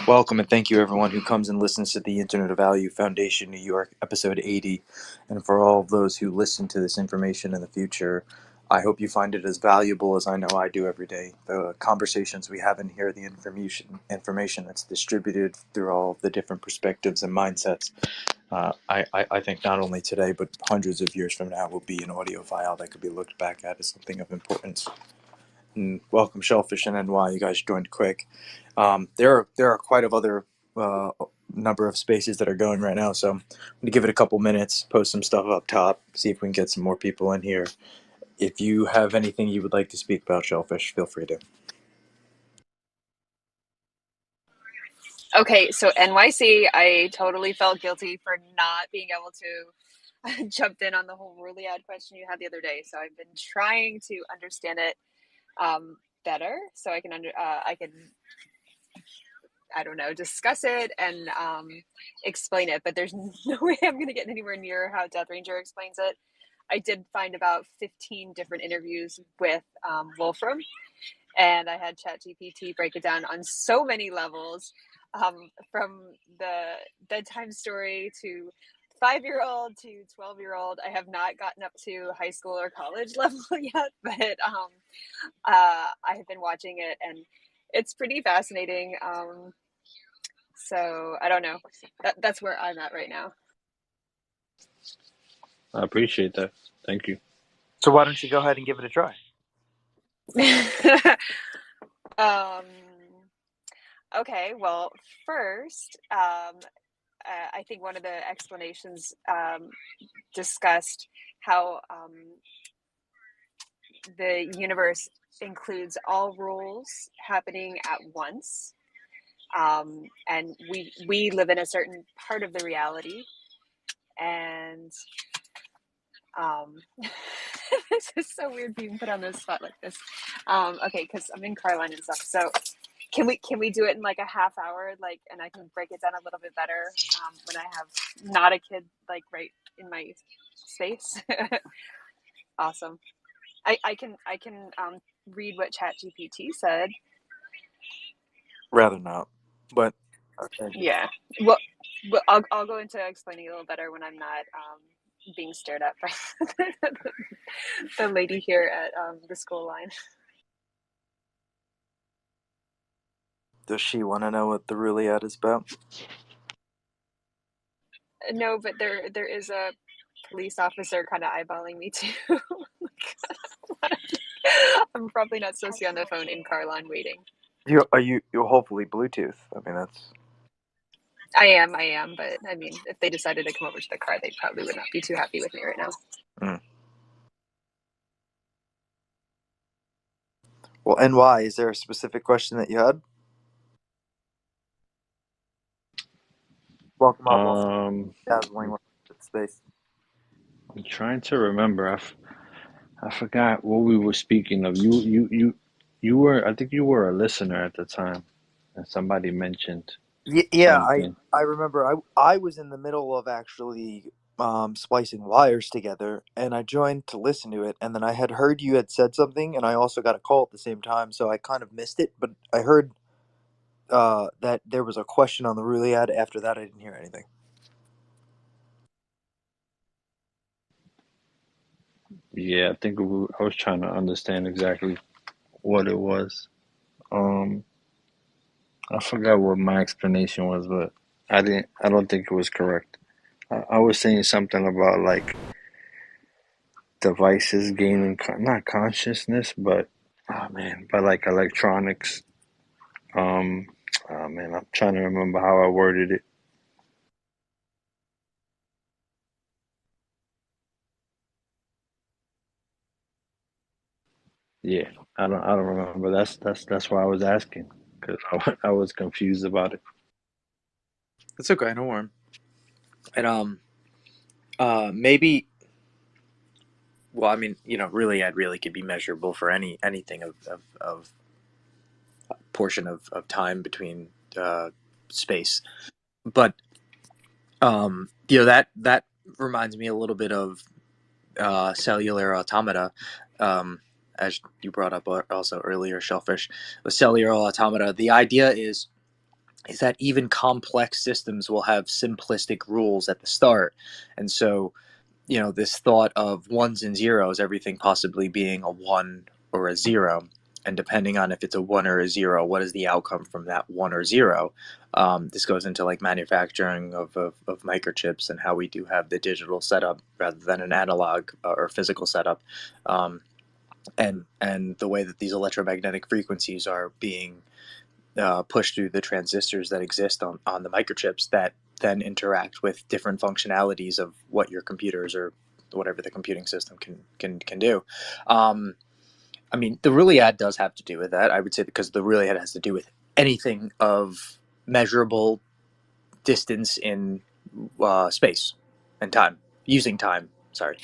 Welcome and thank you everyone who comes and listens to the Internet of Value Foundation New York episode 80. And for all of those who listen to this information in the future, I hope you find it as valuable as I know I do every day. The conversations we have in here, the information that's distributed through all the different perspectives and mindsets, I think not only today but hundreds of years from now will be an audio file that could be looked back at as something of importance. And welcome, Shellfish and NY. You guys joined quick. There are quite of other uh, number of spaces that are going right now, so I'm going to give it a couple minutes, post some stuff up top, see if we can get some more people in here. If you have anything you would like to speak about, Shellfish, feel free to. Okay, so NYC, I totally felt guilty for not being able to jump in on the whole Rouliad question you had the other day. So I've been trying to understand it better, so I can I don't know, discuss it and explain it. But there's no way I'm going to get anywhere near how Death Ranger explains it. I did find about 15 different interviews with Wolfram, and I had ChatGPT break it down on so many levels, from the bedtime story to 5-year-old to 12-year-old. I have not gotten up to high school or college level yet, but I have been watching it, and it's pretty fascinating. So I don't know. That's where I'm at right now. I appreciate that. Thank you. So why don't you go ahead and give it a try? Okay, well, first, I think one of the explanations discussed how the universe includes all rules happening at once, and we live in a certain part of the reality, and this is so weird being put on the spot like this. Okay, because I'm in Carline and stuff, so can we do it in like a half hour, like, and I can break it down a little bit better when I have not a kid like right in my space. Awesome. I can read what ChatGPT said. Rather not, but okay. Yeah. Well, I'll go into explaining it a little better when I'm not being stared at by the lady here at the school line. Does she want to know what the Rouliad is about? No, but there is a police officer kind of eyeballing me too. I'm probably not supposed to be on the phone in Carline waiting. You're hopefully Bluetooth. I mean, that's. I am, but I mean, if they decided to come over to the car, they probably would not be too happy with me right now. Mm. Well, NY, is there a specific question that you had? Welcome up. Dazzling space. I'm trying to remember. I forgot what we were speaking of. You were. I think you were a listener at the time, and somebody mentioned. Yeah, something. I remember. I was in the middle of actually splicing wires together, and I joined to listen to it, and then I had heard you had said something, and I also got a call at the same time, so I kind of missed it. But I heard that there was a question on the Rouliad. After that, I didn't hear anything. Yeah, I think I was trying to understand exactly what it was. I forgot what my explanation was, but I don't think it was correct. I was saying something about like devices gaining not consciousness, but but like electronics. Oh man, I'm trying to remember how I worded it. Yeah, I don't remember. That's why I was asking, because I was confused about it. It's okay, no worry. And maybe. Well, I mean, Rouliad really could be measurable for anything of portion of time between space, but that reminds me a little bit of cellular automata, as you brought up also earlier, Shellfish. With cellular automata, the idea is is that even complex systems will have simplistic rules at the start. And so, this thought of ones and zeros, everything possibly being a one or a zero, and depending on if it's a one or a zero, what is the outcome from that one or zero? This goes into like manufacturing of microchips and how we do have the digital setup rather than an analog or physical setup, and the way that these electromagnetic frequencies are being pushed through the transistors that exist on the microchips that then interact with different functionalities of what your computers or whatever the computing system can do. Um, I mean, the Riliad does have to do with that, I would say, because the Riliad has to do with anything of measurable distance in space and time, using time. Sorry.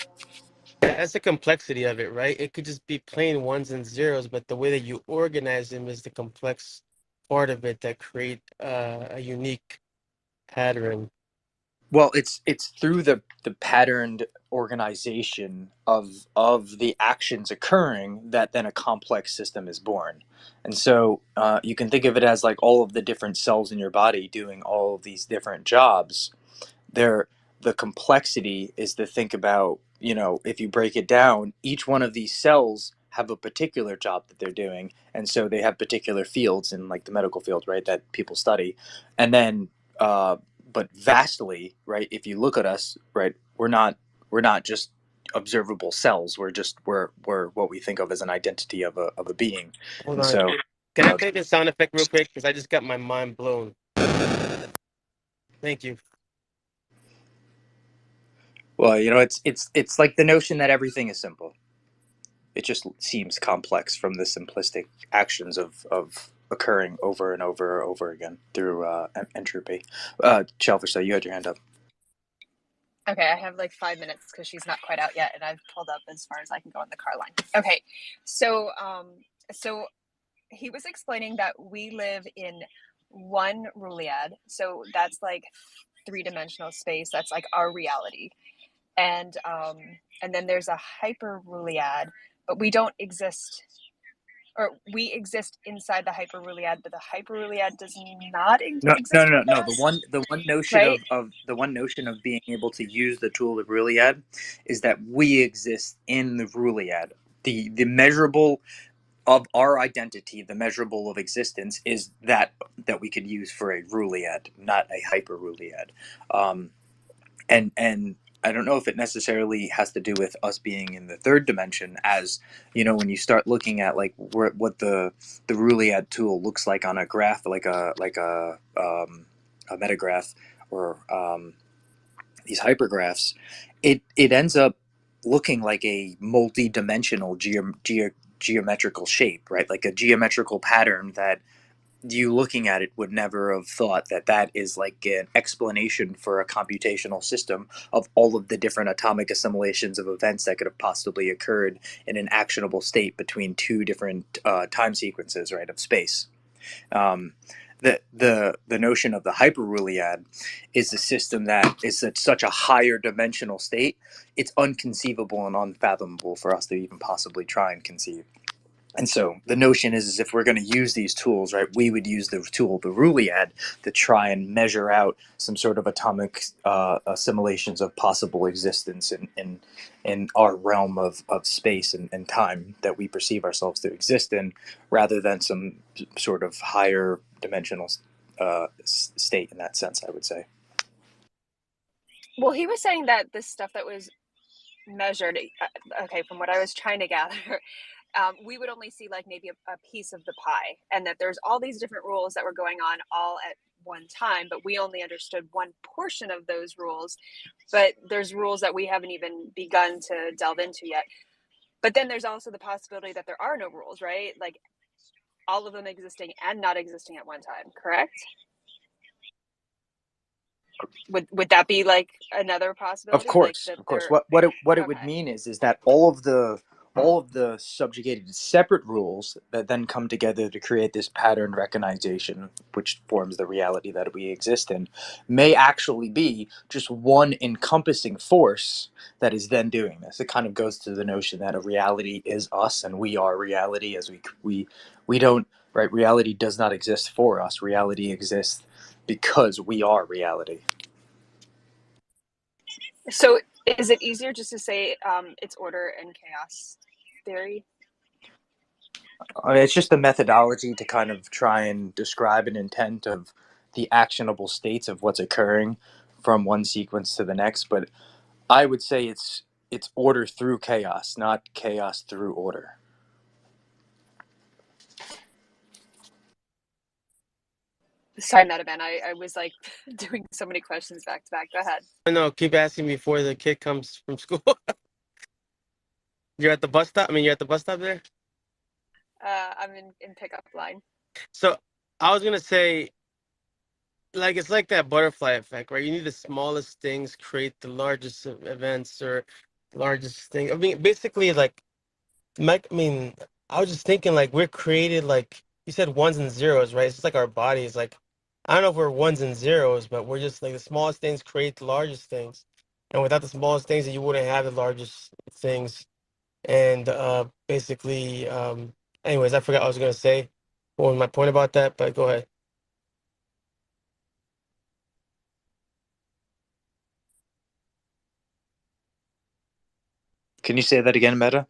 That's the complexity of it, right? It could just be plain ones and zeros, but the way that you organize them is the complex part of it that create a unique pattern. Well, it's through the patterned organization of the actions occurring that then a complex system is born. And so you can think of it as like all of the different cells in your body doing all of these different jobs. They're The complexity is to think about, if you break it down, each one of these cells have a particular job that they're doing, and so they have particular fields in like the medical field, right, that people study. And then uh, but vastly, right, if you look at us, right, we're not just observable cells. We're what we think of as an identity of a being. Hold And on. so, Can I play this sound effect real quick? Because I just got my mind blown. Thank you. well, it's like the notion that everything is simple. It just seems complex from the simplistic actions of occurring over and over and over again through entropy. Shellfish, so you had your hand up. Okay, I have like 5 minutes because she's not quite out yet, and I've pulled up as far as I can go in the car line. Okay, so so he was explaining that we live in one Ruliad, so that's like three-dimensional space. That's like our reality, and um, and then there's a hyper Ruliad, but we don't exist, or we exist inside the hyper Ruliad, but the hyper Ruliad does not No, no, exist no, no, within no. The us, one, the one notion right? of the one notion of being able to use the tool of Riliad is that we exist in the Riliad. The measurable of our identity, the measurable of existence, is that we could use for a Riliad, not a hyper Riliad. Um, and I don't know if it necessarily has to do with us being in the third dimension, as when you start looking at like what the Riliad tool looks like on a graph, like a metagraph or these hypergraphs, it ends up looking like a multi-dimensional geometrical shape, right? Like a geometrical pattern that you looking at it would never have thought that that is like an explanation for a computational system of all of the different atomic assimilations of events that could have possibly occurred in an actionable state between two different time sequences, right, of space. Um, the notion of the hyperruliad is a system that is at such a higher dimensional state, it's unconceivable and unfathomable for us to even possibly try and conceive. And so the notion is if we're going to use these tools, right, we would use the tool, the Riliad, to try and measure out some sort of atomic assimilations of possible existence in our realm of space and time that we perceive ourselves to exist in, rather than some sort of higher dimensional state in that sense, I would say. Well, he was saying that this stuff that was measured, okay, from what I was trying to gather, we would only see like maybe a piece of the pie, and that there's all these different rules that were going on all at one time, but we only understood one portion of those rules. But there's rules that we haven't even begun to delve into yet. But then there's also the possibility that there are no rules, right? Like all of them existing and not existing at one time, correct? Would that be like another Of possibility? Like course, that of course. there, What it would okay. mean is that all of the subjugated separate rules that then come together to create this pattern recognition, which forms the reality that we exist in, may actually be just one encompassing force that is then doing this. It kind of goes to the notion that a reality is us and we are reality, as we don't, right. Reality does not exist for us. Reality exists because we are reality. So is it easier just to say it's order and chaos theory? I mean, it's just a methodology to kind of try and describe an intent of the actionable states of what's occurring from one sequence to the next. But I would say it's order through chaos, not chaos through order. Sorry, Metaman. I was like doing so many questions back to back. Go ahead. No, keep asking me before the kid comes from school. You're at the bus stop? I mean, you're at the bus stop there? I'm in pickup line. So I was gonna say, like, it's like that butterfly effect, right? You need the smallest things create the largest events or largest thing. I mean, basically, like, I mean, I was just thinking, like, we're created, like, you said ones and zeros, right? It's just like our bodies. Like, I don't know if we're ones and zeros, but we're just like the smallest things create the largest things. And without the smallest things, you wouldn't have the largest things. And basically, anyways, I forgot what I was gonna say. What was my point about that? But go ahead. Can you say that again, Meta?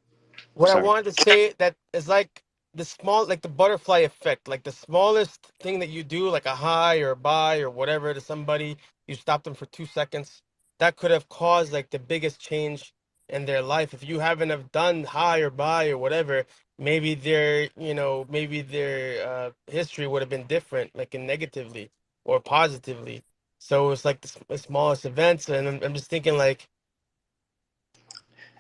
What I Sorry. wanted to say that is like the small, like the butterfly effect, like the smallest thing that you do, like a hi or a bye or whatever to somebody, you stop them for 2 seconds. That could have caused like the biggest change in their life. If you haven't have done hi or bye or whatever, maybe maybe their history would have been different, like in negatively or positively. So it's like the smallest events, and I'm just thinking like,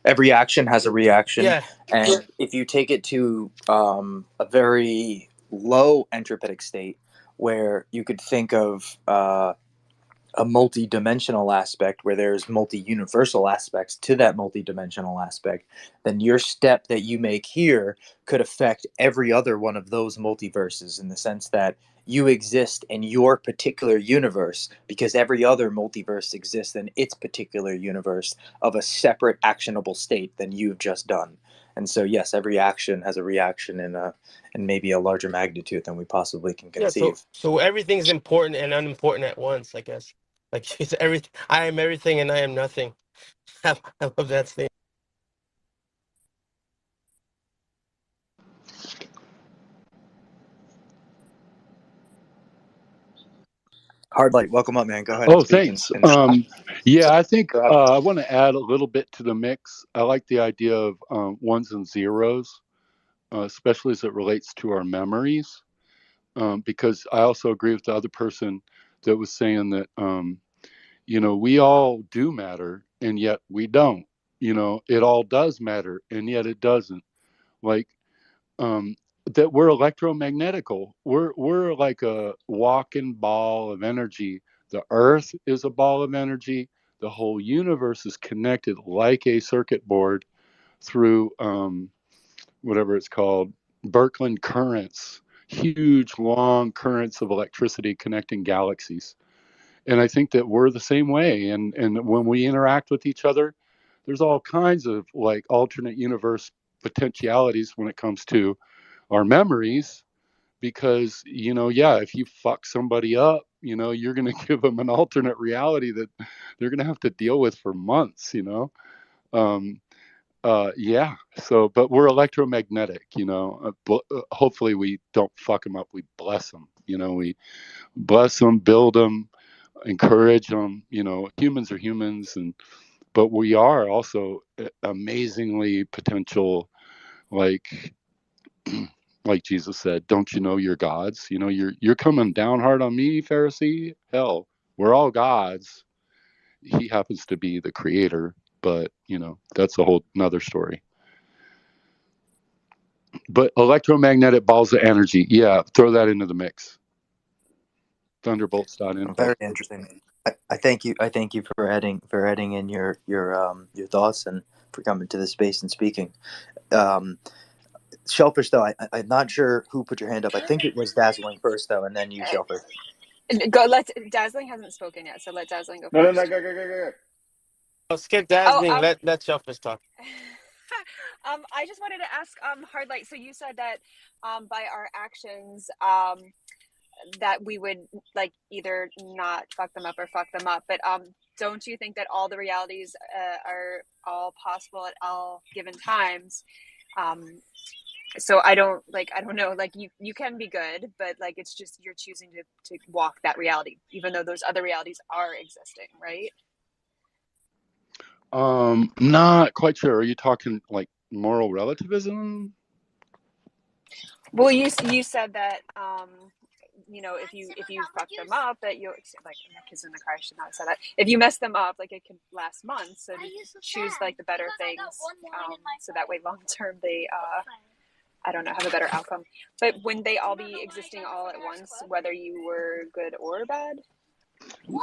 Every action has a reaction, yeah, and if you take it to a very low entropic state, where you could think of a multi-dimensional aspect where there's multi-universal aspects to that multi-dimensional aspect, then your step that you make here could affect every other one of those multiverses, in the sense that you exist in your particular universe because every other multiverse exists in its particular universe of a separate actionable state than you've just done. And so yes, every action has a reaction in maybe a larger magnitude than we possibly can yeah. So conceive. so everything's important and unimportant at once, I guess. Like it's everything. I am everything and I am nothing. I love that thing. Hard light, welcome up, man. Go ahead and Oh, speak. thanks. And Yeah, I think go ahead. I want to add a little bit to the mix. I like the idea of ones and zeros, especially as it relates to our memories, because I also agree with the other person that was saying that, we all do matter and yet we don't. It all does matter and yet it doesn't. Like, um, that we're electromagnetical. We're like a walking ball of energy. The Earth is a ball of energy. The whole universe is connected like a circuit board through whatever it's called, Birkeland currents, huge long currents of electricity connecting galaxies. And I think that we're the same way. And when we interact with each other, there's all kinds of like alternate universe potentialities when it comes to our memories, because yeah, if you fuck somebody up, you're going to give them an alternate reality that they're going to have to deal with for months. um yeah, so but we're electromagnetic. Hopefully we don't fuck them up, we bless them. We bless them, build them, encourage them. Humans are humans, and but we are also amazingly potential, like like Jesus said, "Don't you know you're gods? You're coming down hard on me, Pharisee. Hell, we're all gods. He happens to be the creator, but that's a whole another story." But electromagnetic balls of energy, yeah, throw that into the mix. Thunderbolts.info. Very interesting. I thank you. I thank you for adding in your thoughts and for coming to this space and speaking. Um, Shellfish, though, I'm not sure who put your hand up. I think it was Dazzling first, though, and then you, Shellfish. Go. Let Dazzling hasn't spoken yet, so let Dazzling go No, no, first. no, go. Oh, skip Oh, dazzling. Let Shelfish talk. I just wanted to ask Hardlight. So you said that by our actions, that we would like either not fuck them up or fuck them up. But don't you think that all the realities are all possible at all given times? So I don't know, like you can be good, but like it's just you're choosing to walk that reality, even though those other realities are existing, right? Not quite sure. Are you talking like moral relativism? Well, you said that if you fuck them up, that you like my kids in the car, I should not have said that. If you mess them up, like it could last months. So to choose like the better things, so that way long term they I don't know, have a better outcome. But wouldn't they all be existing all at once, whether you were good or bad?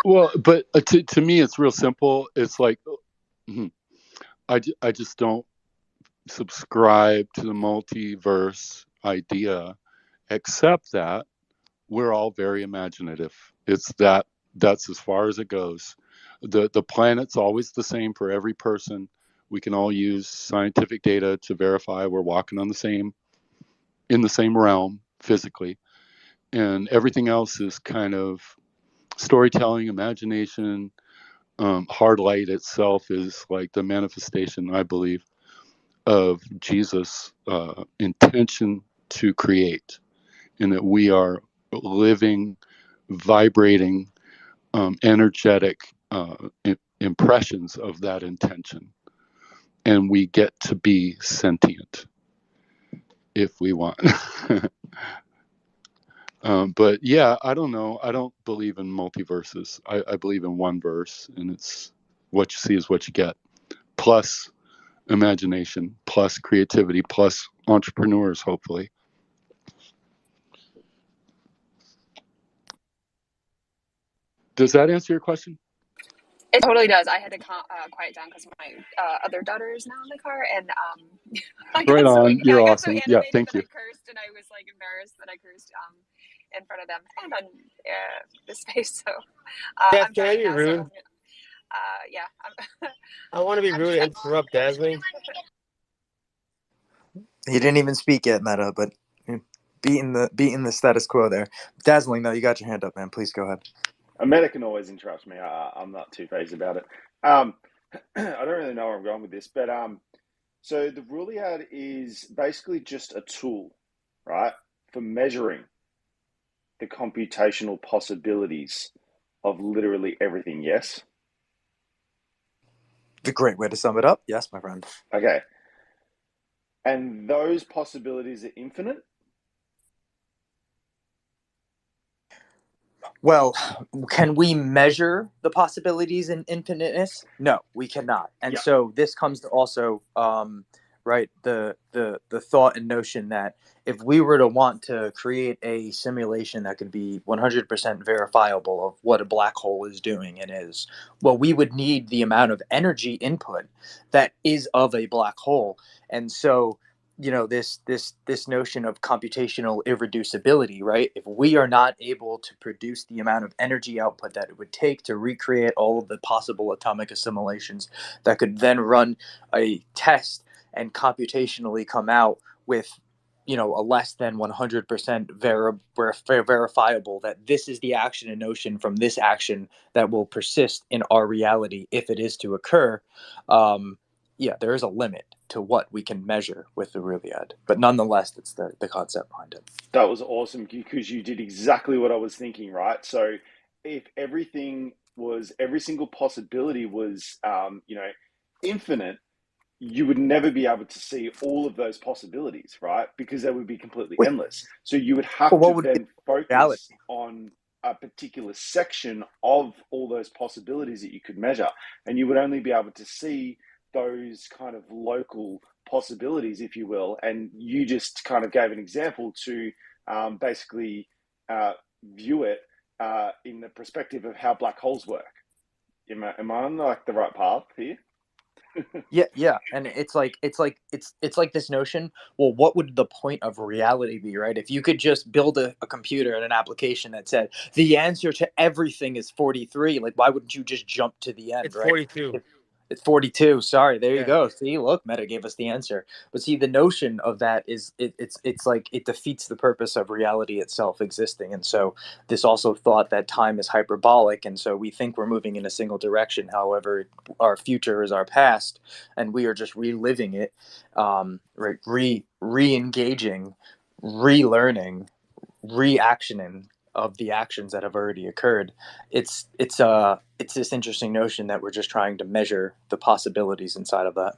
Well, but to me, it's real simple. It's like, I just don't subscribe to the multiverse idea, except that we're all very imaginative. That's as far as it goes. The planet's always the same for every person. We can all use scientific data to verify we're walking in the same realm physically, and everything else is kind of storytelling, imagination. Hard light itself is like the manifestation, I believe, of Jesus' intention to create, and that we are living, vibrating, energetic impressions of that intention, and we get to be sentient if we want. But yeah, I don't know. I don't believe in multiverses. I believe in one verse, and it's what you see is what you get. Plus imagination, plus creativity, plus entrepreneurs, hopefully. Does that answer your question? It totally does. I had to quiet down because my other daughter is now in the car, and I got Right so, on. You're I got awesome. so Yeah, animated thank that you. I cursed, and I was like embarrassed that I cursed in front of them and on the space. So Dad, I'm can I driving be now, so rude? yeah. I want to be rude and interrupt Dazzling. He didn't even speak yet, Meta, but beating the status quo there. Dazzling, though, you got your hand up, man. Please go ahead. A meta can always interrupt me. I'm not too phased about it. I don't really know where I'm going with this, but so the Rulliad is basically just a tool, right, for measuring the computational possibilities of literally everything. Yes. The great way to sum it up. Yes, my friend. Okay. And those possibilities are infinite. Well, can we measure the possibilities in infiniteness? No, we cannot. And Yeah. so this comes to also, right, the thought and notion that if we were to want to create a simulation that could be 100% verifiable of what a black hole is doing and is, well, we would need the amount of energy input that is of a black hole. And so this notion of computational irreducibility, right? If we are not able to produce the amount of energy output that it would take to recreate all of the possible atomic assimilations that could then run a test and computationally come out with a less than 100% verifiable that this is the action and notion from this action that will persist in our reality if it is to occur. There is a limit to what we can measure with the Rulliad, but nonetheless, that's the concept behind it. That was awesome because you did exactly what I was thinking, right? So if every single possibility was, infinite, you would never be able to see all of those possibilities, right? Because they would be completely Wait, endless. So you would have well, to what would be then reality? focus on a particular section of all those possibilities that you could measure. And you would only be able to see those kind of local possibilities, if you will. And you just kind of gave an example to basically view it in the perspective of how black holes work. Am I on like the right path here? Yeah, and it's like this notion. Well, what would the point of reality be, right? If you could just build a computer and an application that said the answer to everything is 43, like why wouldn't you just jump to the end, It's right? 42. It's 42. Sorry, there you Yeah. go. See, look, Meta gave us the answer. But see, the notion of that is it's like it defeats the purpose of reality itself existing. And so this also thought that time is hyperbolic, and so we think we're moving in a single direction. However, our future is our past, and we are just reliving it, right? Re-engaging, relearning, reactioning of the actions that have already occurred. It's this interesting notion that we're just trying to measure the possibilities inside of that.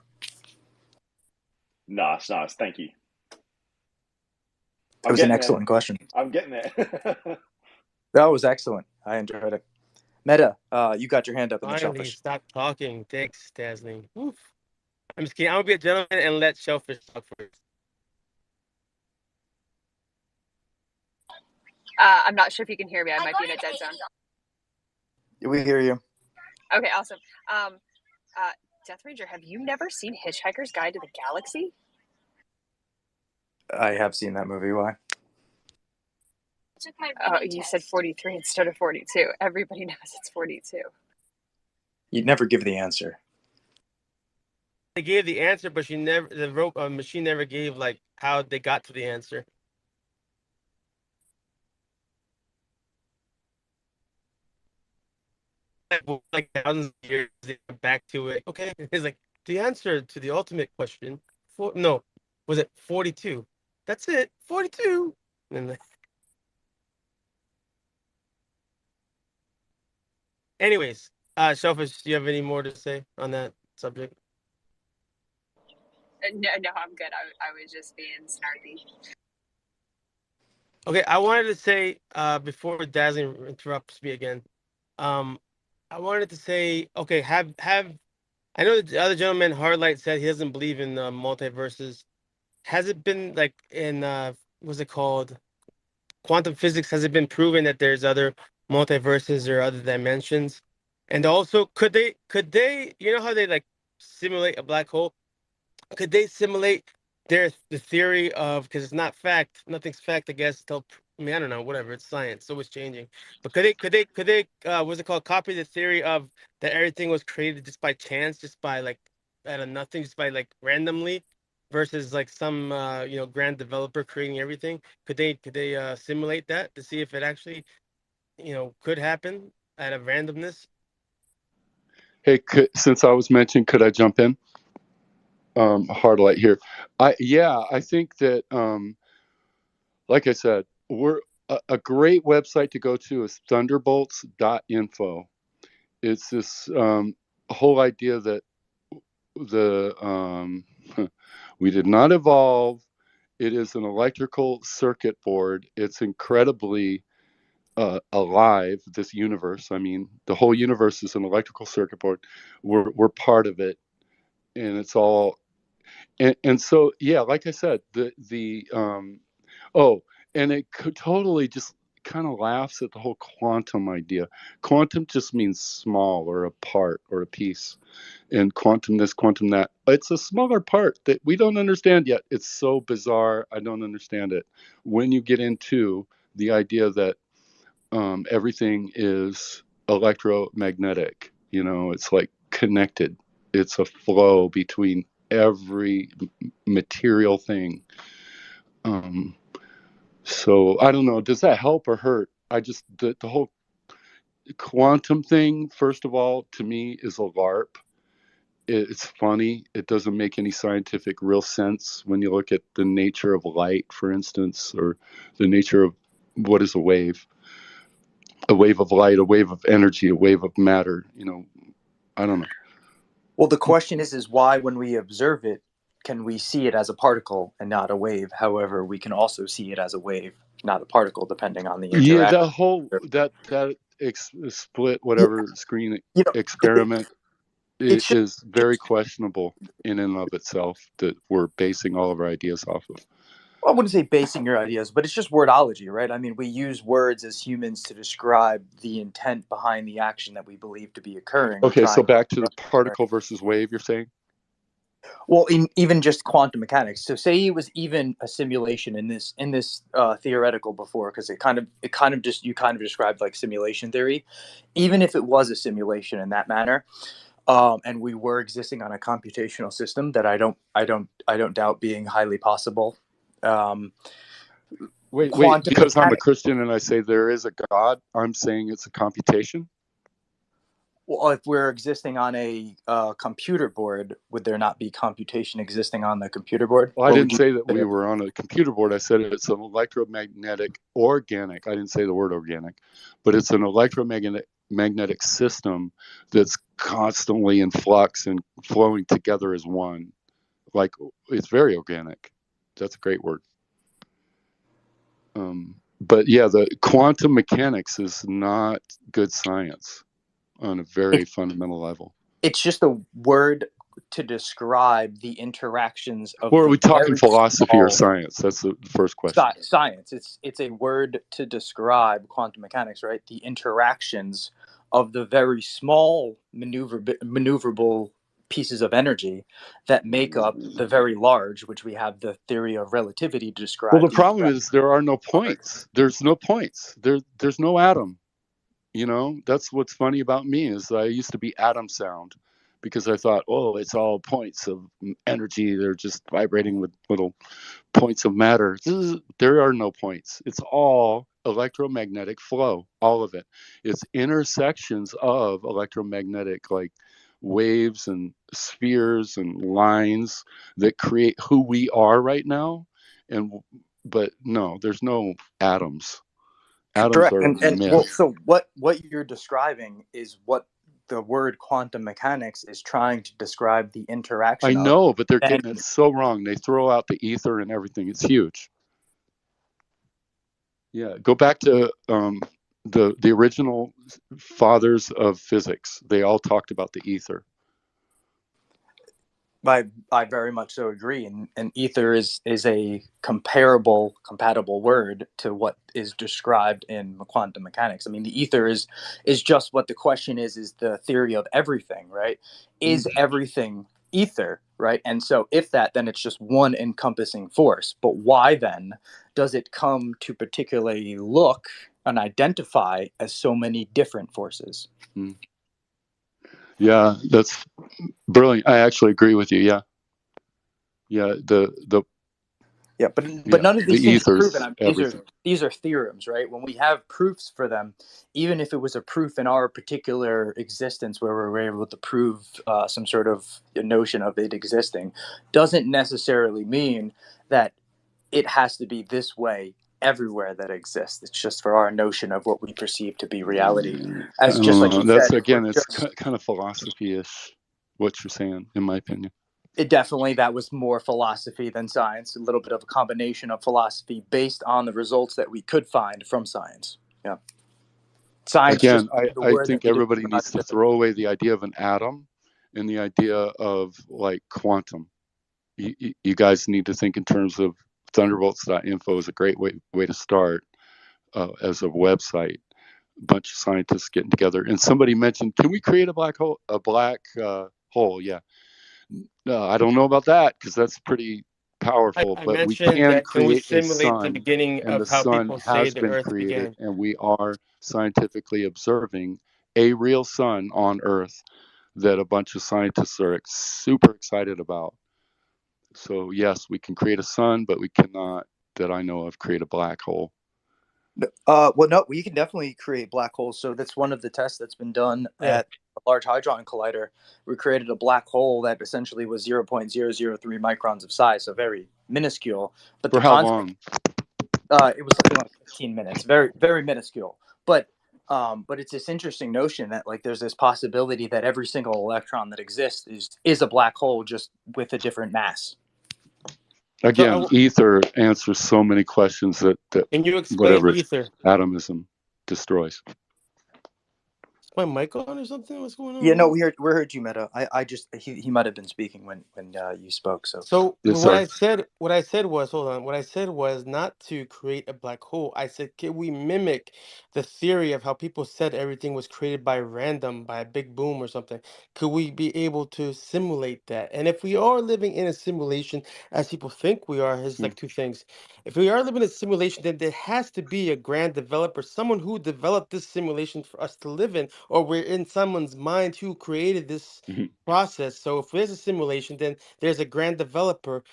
Nice, nice. Thank you. It I'm was an getting there. excellent question. I'm getting there. That was excellent. I enjoyed it. Meta, you got your hand up in the Finally, shellfish. stop talking. Thanks, Dazzling. Oof. I'm just kidding. I'm gonna be a gentleman and let Shellfish talk first. I'm not sure if you can hear me. I might be in a dead zone. We hear you. Okay, awesome. Death Ranger, have you never seen Hitchhiker's Guide to the Galaxy? I have seen that movie. Why? Oh, you said 43 instead of 42. Everybody knows it's 42. You'd never give the answer. They gave the answer, but the machine never gave like how they got to the answer. Like thousands of years, they went back to it. Okay, it's like the answer to the ultimate question. Was it 42? That's it, 42. And anyways, Shellfish, do you have any more to say on that subject? No, I'm good. I was just being snarky. Okay, I wanted to say before Dazzling interrupts me again, I wanted to say, okay, have I know the other gentleman, Hardlight, said he doesn't believe in multiverses. Has it been like in what's it called? Quantum physics, has it been proven that there's other multiverses or other dimensions? And also, could they you know how they like simulate a black hole? Could they simulate the theory of, because it's not fact, nothing's fact, I guess. I mean, I don't know, whatever, it's science, so it's changing. But could they what's it called, copy the theory of that everything was created just by chance, just by like out of nothing, just by like randomly, versus like some grand developer creating everything? Could they simulate that to see if it actually could happen out of randomness? Hey, since I was mentioned, could I jump in? Hardlight here. I think that, like I said, we're a great website to go to is thunderbolts.info. It's this whole idea that the we did not evolve. It is an electrical circuit board. It's incredibly alive. This universe. I mean, the whole universe is an electrical circuit board. We're part of it, and it's all. And so yeah, like I said, and it could totally just kind of laughs at the whole quantum idea. Quantum just means small or a part or a piece, and quantum this, quantum that. It's a smaller part that we don't understand yet. It's so bizarre. I don't understand it. When you get into the idea that everything is electromagnetic, it's like connected. It's a flow between every material thing. So I don't know. Does that help or hurt? The whole quantum thing, first of all, to me is a LARP. It's funny. It doesn't make any scientific real sense when you look at the nature of light, for instance, or the nature of what is a wave. A wave of light, a wave of energy, a wave of matter. I don't know. Well, the question is why, when we observe it, can we see it as a particle and not a wave? However, we can also see it as a wave, not a particle, depending on the Yeah, interaction. that whole that split Yeah, whatever screen you know, experiment it's just is very questionable in and of itself, that we're basing all of our ideas off of. I wouldn't say basing your ideas, but it's just wordology, right? I mean, we use words as humans to describe the intent behind the action that we believe to be occurring. Okay, so Trying, back to the particle versus wave, you're saying? well, even just quantum mechanics. So, say it was even a simulation in this theoretical before, because it kind of just you kind of described like simulation theory. Even if it was a simulation in that manner, and we were existing on a computational system that I don't doubt being highly possible. Wait, Quantum because I'm a mechanics. Christian and I say there is a God, I'm saying it's a computation? Well, if we're existing on a computer board, would there not be computation existing on the computer board? Well, I What would didn't you say that we consider? were on a computer board. I said it's an electromagnetic organic. I didn't say the word organic, but it's an electromagnetic system that's constantly in flux and flowing together as one. Like, it's very organic. That's a great word. But yeah, the quantum mechanics is not good science on a very fundamental level. It's just a word to describe the interactions of Or are the we talking very philosophy or small science? That's the first question. science. It's a word to describe quantum mechanics, right? The interactions of the very small maneuverable pieces of energy that make up the very large, which we have the theory of relativity to Well, describe the the problem is there are no points. There's no points. There's no atom. You know, that's what's funny about me is I used to be atom sound because I thought, oh, it's all points of energy. They're just vibrating with little points of matter. There are no points. It's all electromagnetic flow, all of it. It's intersections of electromagnetic, like waves and spheres and lines that create who we are right now. But no, there's no atoms. Atoms correct. are a And well, myth. so what you're describing is what the word quantum mechanics is trying to describe the I interaction of. know, but they're Then getting it so wrong. They throw out the ether and everything. It's huge. Yeah, go back to the original fathers of physics. They all talked about the ether. I very much so agree, and ether is a compatible word to what is described in quantum mechanics. I mean, the ether is just what the question is the theory of everything, right? Is everything ether, right? And so if that, then it's just one encompassing force. But why then does it come to particularly look and identify as so many different forces? Yeah, that's brilliant. I actually agree with you. Yeah, yeah. Yeah, but none of The these things are proven. ether's I mean, everything. these are theorems, right? When we have proofs for them, even if it was a proof in our particular existence where we were able to prove some sort of notion of it existing, doesn't necessarily mean that it has to be this way everywhere that exists. It's just for our notion of what we perceive to be reality. I As don't just like know. you That's said, if we're again, it's just kind of philosophy-ish. What you're saying, in my opinion. it definitely that was more philosophy than science, a little bit of a combination of philosophy based on the results that we could find from science. Yeah, science just Again, the I word that think we everybody describe needs to to. throw away the idea of an atom and the idea of like quantum. You guys need to think in terms of thunderbolts.info is a great way to start as a website. A bunch of scientists getting together, and somebody mentioned, can we create a black hole? A black hole? Yeah. No, I don't know about that because that's pretty powerful. I But we mentioned can that can we create a simulate the sun, beginning and the of how sun people say has the been Earth created, began? and we are scientifically observing a real sun on Earth that a bunch of scientists are super excited about. So yes, we can create a sun, but we cannot, that I know of, create a black hole. Well, no, we can definitely create black holes. So that's one of the tests that's been done Yeah. at the Large Hadron Collider. We created a black hole that essentially was 0.003 microns of size, so very minuscule. But For the how concept, long? it was something like 15 minutes, very very minuscule. But it's this interesting notion that like there's this possibility that every single electron that exists is a black hole just with a different mass. Again, So ether answers so many questions that can you explain whatever it's ether? atomism destroys. Is my mic on or something? What's going on? Yeah, no, What? we heard you, Meta. I just he might have been speaking when you spoke. So So Yes, sir. what I said was, hold on. What I said was not to create a black hole. I said, can we mimic the theory of how people said everything was created by random, by a big boom or something? Could we be able to simulate that? And if we are living in a simulation, as people think we are, it's like two things. If we are living in a simulation, then there has to be a grand developer, someone who developed this simulation for us to live in, or we're in someone's mind who created this process. So if there's a simulation, then there's a grand developer,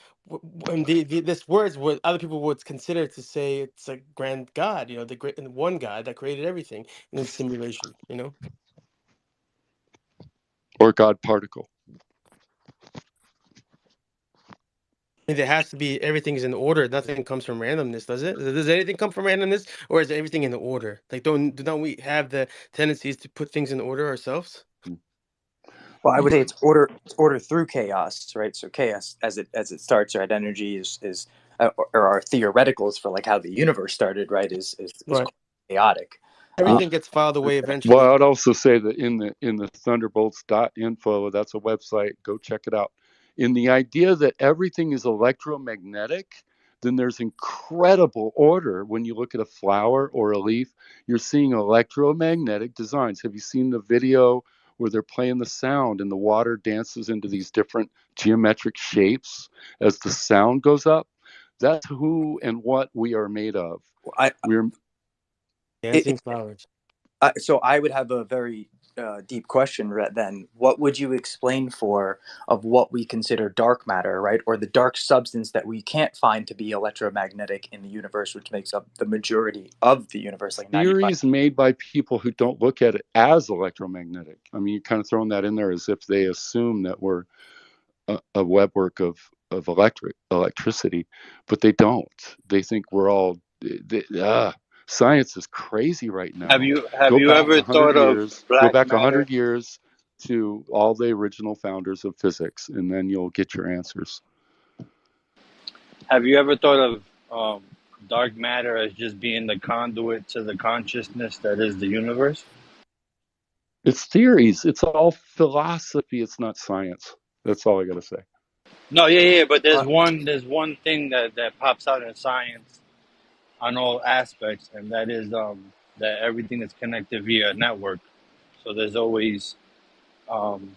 and this words what other people would consider to say it's a grand God, you know, the great and one God that created everything in the simulation, you know. Or God particle. And it has to be everything's in order. Nothing comes from randomness, does it? Does anything come from randomness, or is everything in order? Like, don't we have the tendencies to put things in order ourselves? Well, I would say it's order through chaos, right? So chaos as it starts, right? Energy is or our theoreticals for like how the universe started, right? Is Right. chaotic. Um, Everything gets filed away Well, eventually. I'd also say that in the thunderbolts.info, that's a website, go check it out. In the idea that everything is electromagnetic, then there's incredible order. When you look at a flower or a leaf, you're seeing electromagnetic designs. Have you seen the video where they're playing the sound and the water dances into these different geometric shapes as the sound goes up? That's who and what we are made of. I We're Dancing flowers. so I would have a very deep question then. What would you explain for of what we consider dark matter, right, or the dark substance that we can't find to be electromagnetic in the universe, which makes up the majority of the universe, like 95. theories made by people who don't look at it as electromagnetic. I mean, you're kind of throwing that in there as if they assume that we're a webwork of electricity, but they don't. They think we're all. Science is crazy right Have now. you have Go you back ever 100 thought of years. Go black back matter? 100 years to all the original founders of physics, and then you'll get your answers. Have you ever thought of dark matter as just being the conduit to the consciousness that is the universe? It's theories. It's all philosophy. It's not science. That's all I got to say. No, yeah, but Uh, there's one thing that pops out in science on all aspects, and that is that everything is connected via a network. So there's always um,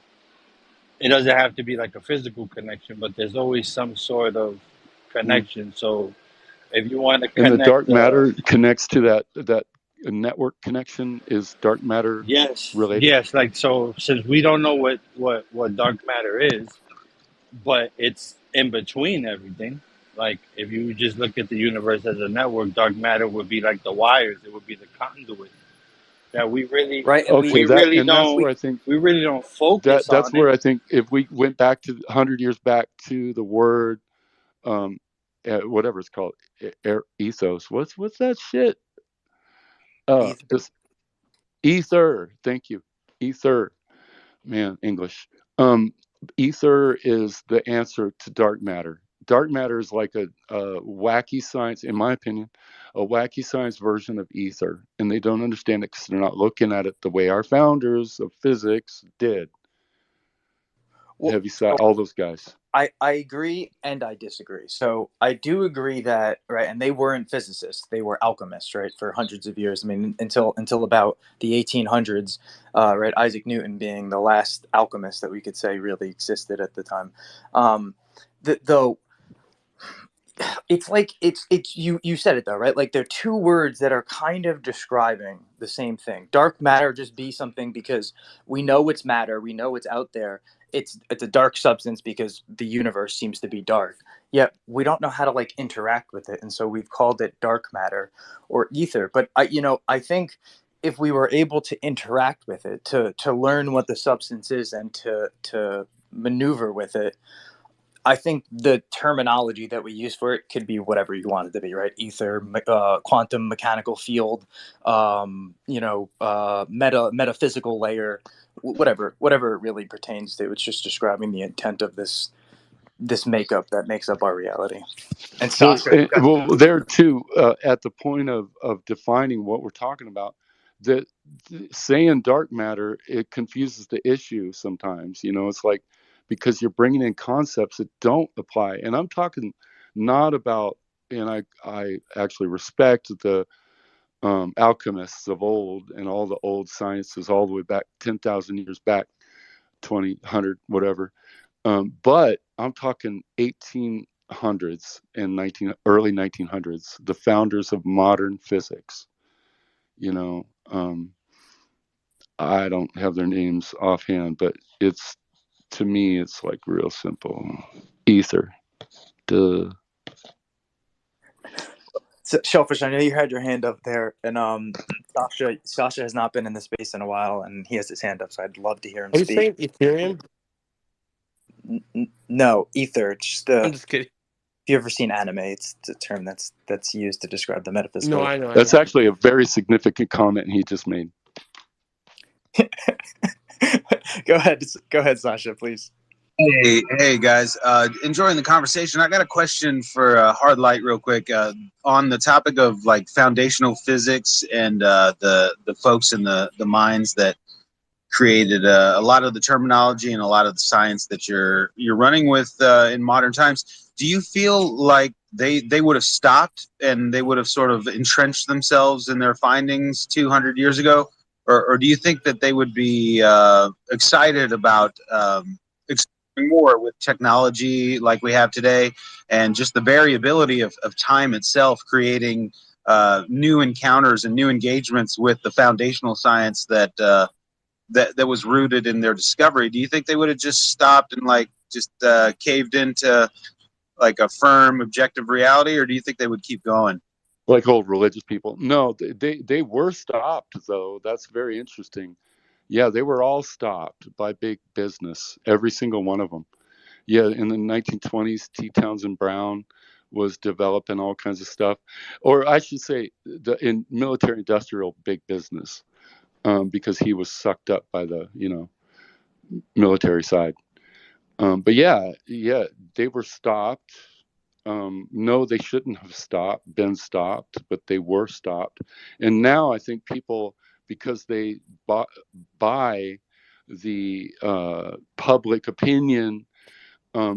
it doesn't have to be like a physical connection, but there's always some sort of Mm. connection. So if you want to And the connect, dark matter connects to that network connection. Is dark matter related? yes, like so, since we don't know what dark matter is, but it's in between everything. Like if you just look at the universe as a network, dark matter would be like the wires. It would be the conduit that right, and Okay, that's we where I think we really don't focus that's on it. where I think if we went back to 100 years back to the word, um, whatever it's called, ethos. What's that shit? ether. This ether. Thank you, ether. Man, English. Um, ether is the answer to dark matter. Dark matter is like a wacky science, in my opinion, a wacky science version of ether, and they don't understand it because they're not looking at it the way our founders of physics did. Well, Heaviside, all those guys. I agree and I disagree. So I do agree that, right, and they weren't physicists; they were alchemists, right, for hundreds of years. I mean, until about the 1800s, right, Isaac Newton being the last alchemist that we could say really existed at the time. Um, though it's like it's you said it though, right? Like they're two words that are kind of describing the same thing. Dark matter just be something because we know it's matter, we know it's out there. It's a dark substance because the universe seems to be dark. Yet we don't know how to like interact with it, and so we've called it dark matter or ether. But I think if we were able to interact with it, to learn what the substance is and to maneuver with it, I think the terminology that we use for it could be whatever you want it to be, right? Ether, quantum mechanical field, metaphysical layer, whatever it really pertains to. It's just describing the intent of this makeup that makes up our reality. And So, Sasha, well, there too, at the point of defining what we're talking about, that saying dark matter, it confuses the issue sometimes. It's like because you're bringing in concepts that don't apply. And I'm talking not about, and I actually respect the alchemists of old and all the old sciences all the way back 10,000 years back, 2000, whatever. But I'm talking 1800s and early 1900s, the founders of modern physics. You know, um, I don't have their names offhand, but it's, to me, it's like real simple. Ether. Duh. So, Shellfish, I know you had your hand up there, and Sasha has not been in the space in a while, and he has his hand up, so I'd love to hear him Are you speak. saying Ethereum? No, ether. Just I'm just kidding. if you've ever seen anime, it's a term that's used to describe the metaphysical. No, I know. That's actually a very significant comment he just made. Go ahead, Sasha, please. Hey guys, enjoying the conversation. I got a question for Hard Light real quick on the topic of like foundational physics and the folks in the minds that created a lot of the terminology and a lot of the science that you're running with in modern times. Do you feel like they would have stopped and they would have sort of entrenched themselves in their findings 200 years ago, or do you think that they would be excited about more with technology like we have today and just the variability of time itself creating new encounters and new engagements with the foundational science that that was rooted in their discovery? Do you think they would have just stopped and like just caved into like a firm objective reality, or do you think they would keep going? Like old religious people? No, they were stopped, though. That's very interesting. Yeah, they were all stopped by big business, every single one of them. Yeah, in the 1920s, T. Townsend Brown was developing all kinds of stuff, or I should say, in military industrial big business, because he was sucked up by the military side. But yeah, they were stopped. No, they shouldn't have been stopped, but they were stopped. And now I think people, because they buy the public opinion,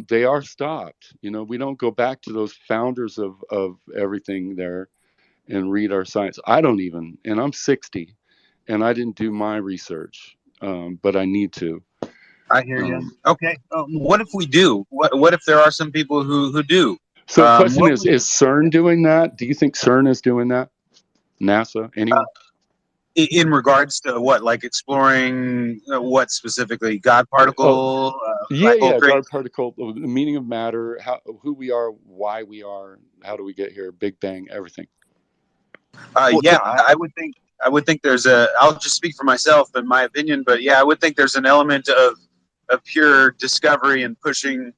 they are stopped. We don't go back to those founders of everything there and read our science. I don't even, and I'm 60, and I didn't do my research, but I need to. I hear you. Okay. What if we do? What if there are some people who do? So the question is CERN doing that? Do you think CERN is doing that? NASA? Anyone? In regards to what, like exploring what specifically? God particle? God particle, the meaning of matter, who we are, why we are, how do we get here, Big Bang, everything. I would think there's I'll just speak for myself in my opinion, but yeah, I would think there's an element of pure discovery and pushing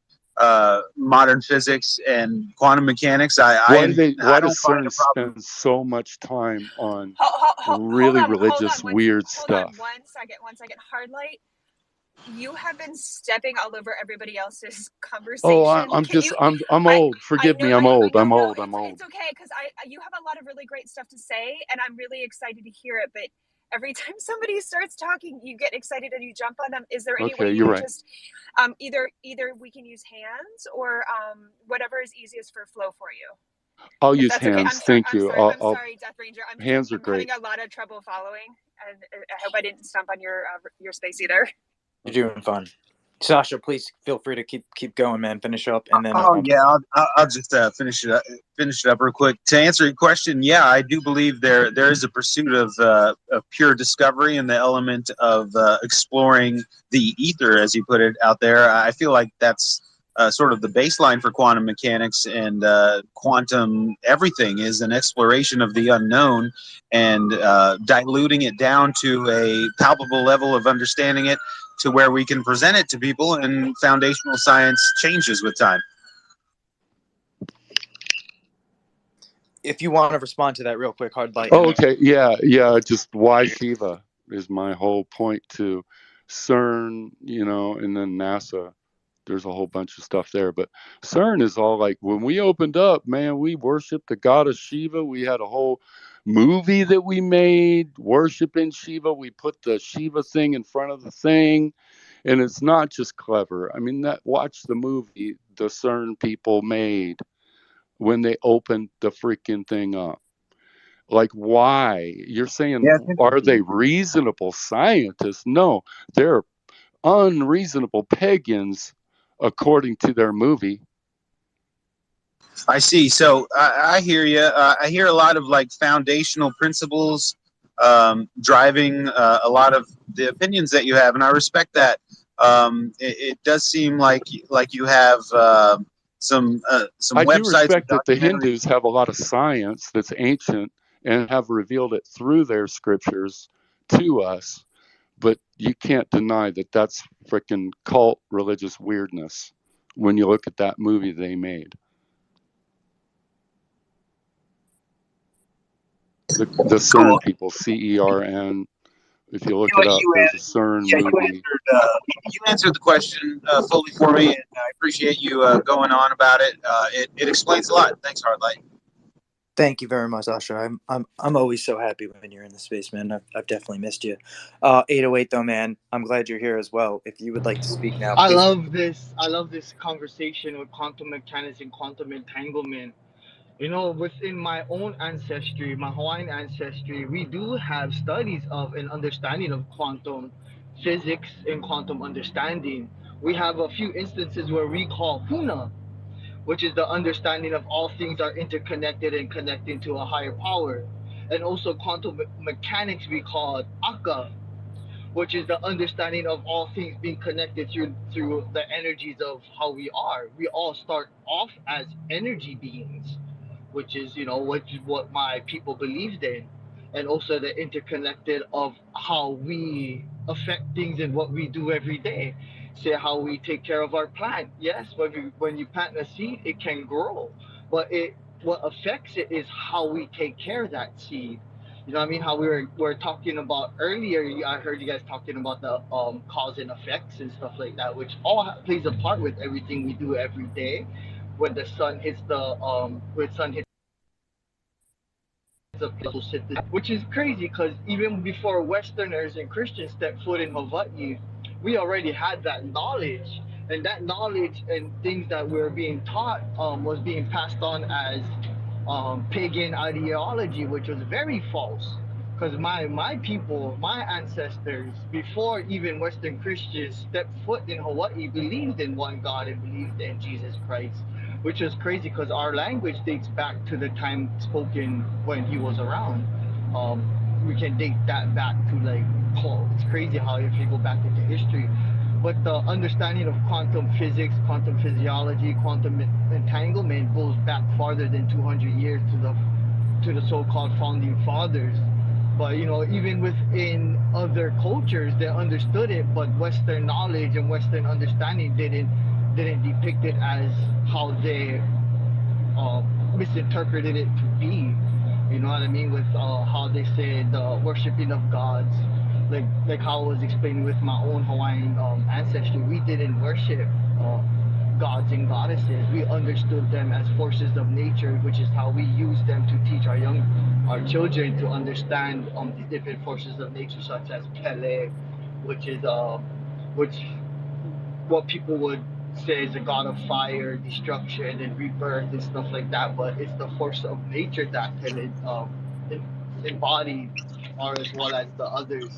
modern physics and quantum mechanics. Why does CERN spend so much time on really religious, weird stuff? Hold on, one second. Hard Light, you have been stepping all over everybody else's conversation. Oh, I'm old. Forgive me, I'm old. I'm old. It's okay, because you have a lot of really great stuff to say, and I'm really excited to hear it, but every time somebody starts talking, you get excited and you jump on them. Is there any way you can just either we can use hands or whatever is easiest for flow for you? I'll use hands. Okay. Thank you. I'm sorry, Death Ranger. Hands are great. I'm having a lot of trouble following, and I hope I didn't stump on your space either. You're doing fun. Sasha, please feel free to keep going, man. Finish up, and then. I'll just finish it up real quick. To answer your question, yeah, I do believe there is a pursuit of pure discovery and the element of exploring the ether, as you put it out there. I feel like that's sort of the baseline for quantum mechanics and quantum everything is an exploration of the unknown and diluting it down to a palpable level of understanding it, to where we can present it to people, and foundational science changes with time. If you want to respond to that real quick, Hard Light. Oh, okay. Yeah. Just why Shiva is my whole point to CERN, and then NASA. There's a whole bunch of stuff there, but CERN is all like, when we opened up, man, we worshiped the goddess Shiva. We had a whole movie that we made worshiping Shiva. We put the Shiva thing in front of the thing, and it's not just clever. I mean, watch the movie the CERN people made when they opened the freaking thing up. Like, why? You're saying, are they reasonable scientists? No, they're unreasonable pagans, according to their movie. I see. So I hear you. I hear a lot of like foundational principles driving a lot of the opinions that you have, and I respect that. It does seem like you have some I do websites and respect that the documentaries. Hindus have a lot of science that's ancient and have revealed it through their scriptures to us, but you can't deny that that's freaking cult religious weirdness when you look at that movie they made. The CERN Cool. people, CERN. If you look You, it up, you, there's a CERN yeah, movie. you answered the question fully for me, and I appreciate you going on about it. It explains a lot. Thanks, Hardlight. Thank you very much, Asha. I'm always so happy when you're in the space, man. I've definitely missed you. 808 though, man. I'm glad you're here as well. If you would like to speak now, I please. love this. I love this conversation with quantum mechanics and quantum entanglement. You know, within my own ancestry, my Hawaiian ancestry, we do have studies of an understanding of quantum physics and quantum understanding. We have a few instances where we call Huna, which is the understanding of all things are interconnected and connecting to a higher power. And also quantum mechanics we call Aka, which is the understanding of all things being connected through the energies of how we are. We all start off as energy beings, which is what my people believed in, and also the interconnected of how we affect things and what we do every day. Say how we take care of our plant. Yes, when you plant a seed, it can grow, but it what affects it is how we take care of that seed. You know what I mean? How we were talking about earlier. I heard you guys talking about the cause and effects and stuff like that, which all plays a part with everything we do every day. When the sun hits when sun hits the which is crazy because even before Westerners and Christians stepped foot in Hawaii, we already had that knowledge, and that knowledge and things that we were being taught was being passed on as pagan ideology, which was very false. Because my people, my ancestors, before even Western Christians stepped foot in Hawaii, believed in one God and believed in Jesus Christ, which is crazy because our language dates back to the time spoken when he was around. Um, we can date that back to it's crazy how if you go back into history. But the understanding of quantum physics, quantum physiology, quantum entanglement goes back farther than 200 years to the so-called founding fathers. But even within other cultures, they understood it, but Western knowledge and Western understanding didn't depict it as how they misinterpreted it to be. You know what I mean? With how they said worshiping of gods, like how I was explaining with my own Hawaiian ancestry. We didn't worship gods and goddesses. We understood them as forces of nature, which is how we use them to teach our children to understand the different forces of nature, such as Pele, which is which what people would say is a god of fire, destruction, and rebirth and stuff like that. But it's the force of nature that can embody, or as well as the others.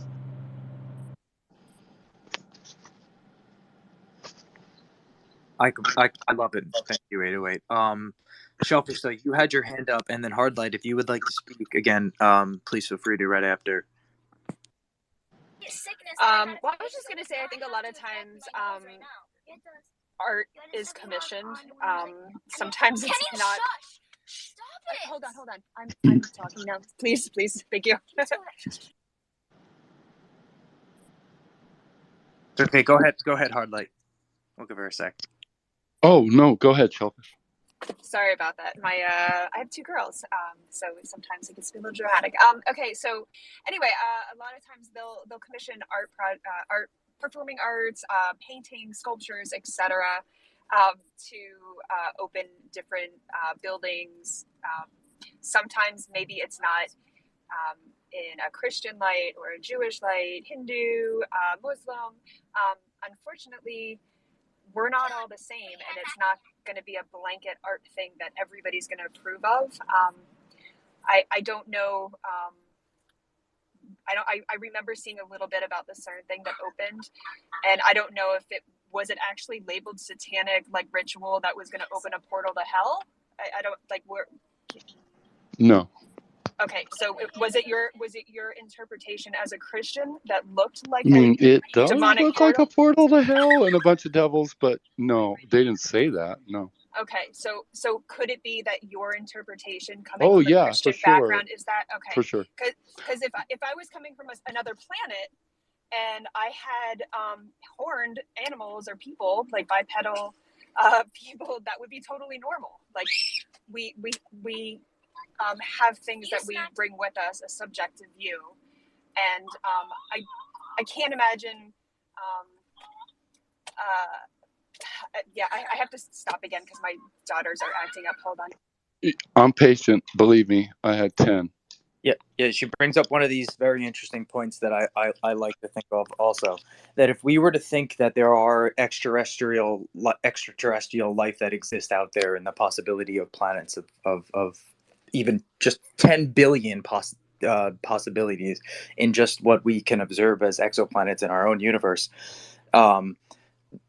I love it. Thank you, 808. Shellfish, so you had your hand up, and then Hardlight. If you would like to speak again, please feel free to right after. Well, I was just gonna say, I think a lot of times art is commissioned. Sometimes it's not. Stop it! Hold on. I'm talking now. Please, thank you. Okay, go ahead, Hardlight. We'll give her a sec. Oh no, go ahead, Shellfish. Sorry about that. I have two girls, so sometimes it gets a little dramatic. Okay, so anyway, a lot of times they'll commission art, performing arts, painting, sculptures, etc., to open different buildings. Sometimes maybe it's not in a Christian light or a Jewish light, Hindu, Muslim. Unfortunately, we're not all the same, and it's not going to be a blanket art thing that everybody's going to approve of. I don't know. I remember seeing a little bit about the CERN thing that opened, and I don't know if it actually labeled satanic like ritual that was going to open a portal to hell. I don't like where. No. Okay, so was it your interpretation as a Christian that looked like I mean, a it does demonic look like a portal? portal to hell and a bunch of devils, but no, they didn't say that. No. Okay, so could it be that your interpretation, coming Oh from a yeah, for Christian sure, background, is that okay? for sure. Because if I was coming from another planet and I had horned animals or people, like bipedal people, that would be totally normal. Like we have things that we bring with us, a subjective view, and I can't imagine. Yeah, I have to stop again because my daughters are acting up. Hold on. I'm patient. Believe me, I had 10. Yeah, she brings up one of these very interesting points that I like to think of also. That if we were to think that there are extraterrestrial life that exists out there, and the possibility of planets of even just 10 billion possibilities in just what we can observe as exoplanets in our own universe,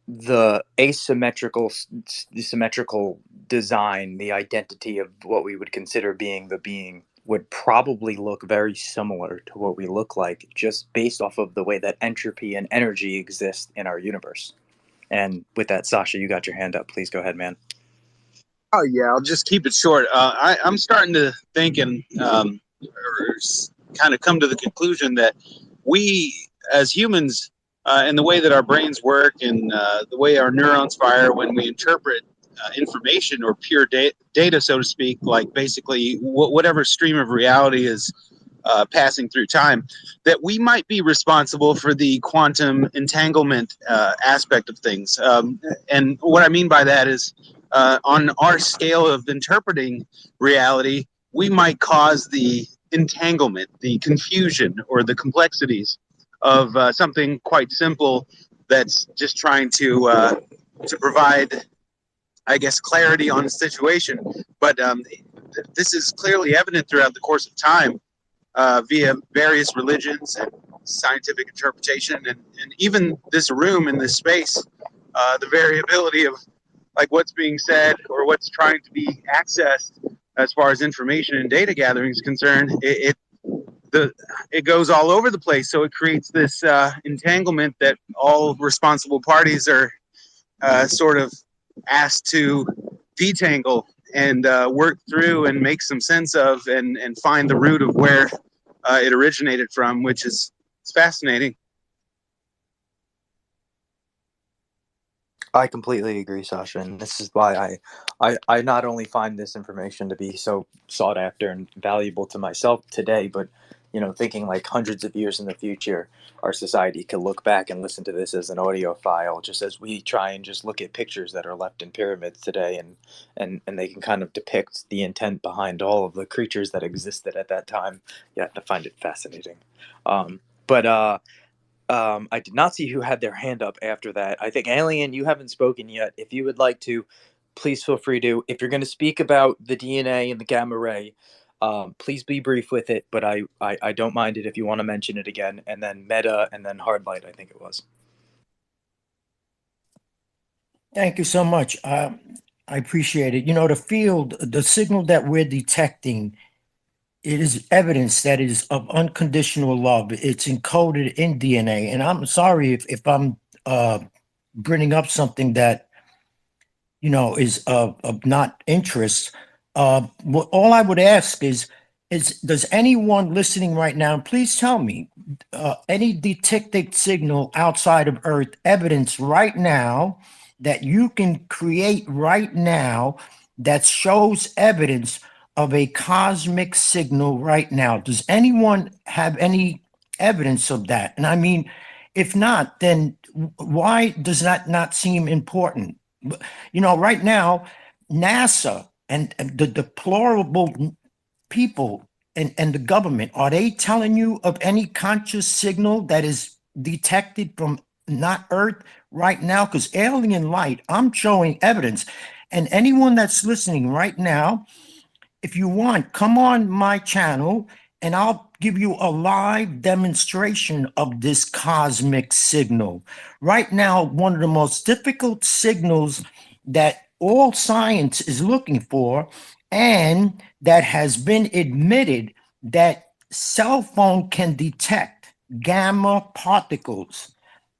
the symmetrical design, the identity of what we would consider being the being, would probably look very similar to what we look like, just based off of the way that entropy and energy exist in our universe. And with that, Sasha, you got your hand up. Please go ahead, man. Oh yeah, I'll just keep it short. I'm starting to think and kind of come to the conclusion that we, as humans, and the way that our brains work and the way our neurons fire when we interpret information or pure data, so to speak, like basically whatever stream of reality is passing through time, that we might be responsible for the quantum entanglement aspect of things. And what I mean by that is, on our scale of interpreting reality, we might cause the entanglement, the confusion, or the complexities of something quite simple that's just trying to provide, I guess, clarity on the situation. But this is clearly evident throughout the course of time via various religions and scientific interpretation, and even this room in this space, the variability of like what's being said or what's trying to be accessed as far as information and data gathering is concerned, it goes all over the place. So it creates this entanglement that all responsible parties are sort of asked to detangle and work through and make some sense of, and find the root of where it originated from, which is it's fascinating. I completely agree, Sasha, and this is why I not only find this information to be so sought after and valuable to myself today, but thinking like hundreds of years in the future, our society could look back and listen to this as an audio file, just as we try and just look at pictures that are left in pyramids today, and they can kind of depict the intent behind all of the creatures that existed at that time. You have to find it fascinating. But I did not see who had their hand up after that. I think, Alien, you haven't spoken yet. If you would like to, please feel free to. If you're going to speak about the DNA and the gamma ray, please be brief with it, but I don't mind it if you want to mention it again. And then Meta, and then Hardlight, I think it was. Thank you so much. I appreciate it. The signal that we're detecting, it is evidence that it is of unconditional love. It's encoded in DNA. And I'm sorry if I'm bringing up something that, is of not interest. All I would ask is does anyone listening right now, please tell me, any detected signal outside of Earth, evidence right now that you can create right now that shows evidence of a cosmic signal right now? Does anyone have any evidence of that? And I mean, if not, then why does that not seem important? Right now, NASA and the deplorable people and the government, are they telling you of any conscious signal that is detected from not Earth right now? Because alien light, I'm showing evidence. And anyone that's listening right now, if you want, come on my channel and I'll give you a live demonstration of this cosmic signal. Right now, one of the most difficult signals that all science is looking for, and that has been admitted that cell phone can detect gamma particles.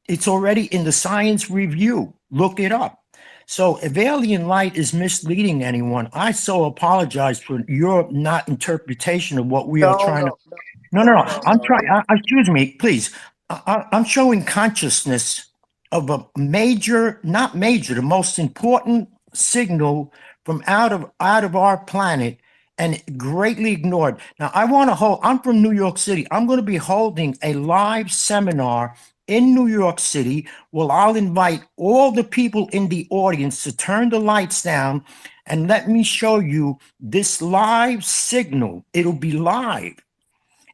It's already in the science review. Look it up. So if alien light is misleading anyone, I so apologize for your not interpretation of what we are No, trying to. no, no, No, no, no, no. no, I'm no. trying. Excuse me, please. I'm showing consciousness of a major, not major, the most important signal from out of our planet, and greatly ignored. Now, I want to hold. I'm from New York City. I'm going to be holding a live seminar in New York City. Well, I'll invite all the people in the audience to turn the lights down and let me show you this live signal. It'll be live,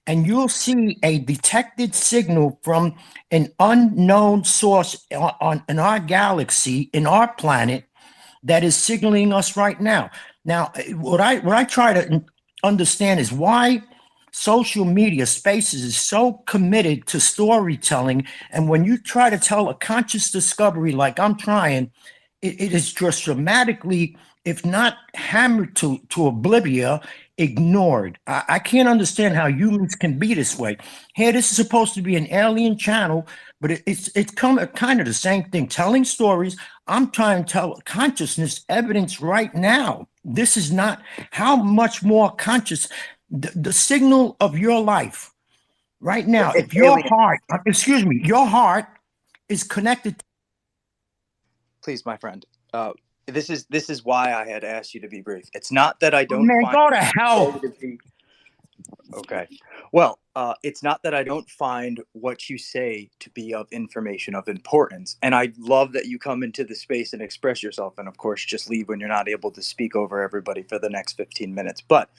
and you'll see a detected signal from an unknown source in our galaxy, in our planet, that is signaling us right now. Now, what I try to understand is why social media spaces is so committed to storytelling, and when you try to tell a conscious discovery like I'm trying, it is just dramatically, if not hammered to oblivion, ignored. I can't understand how humans can be this way. Here, this is supposed to be an alien channel, but it's kind of the same thing. Telling stories. I'm trying to tell consciousness evidence right now. This is not how much more conscious the signal of your life right now. If your Alien, heart, excuse me, your heart is connected. please, my friend. This is why I had asked you to be brief. It's not that I don't Man, find go to what you hell. say to be okay. Well, it's not that I don't find what you say to be of information of importance, and I love that you come into the space and express yourself, and of course, just leave when you're not able to speak over everybody for the next 15 minutes. But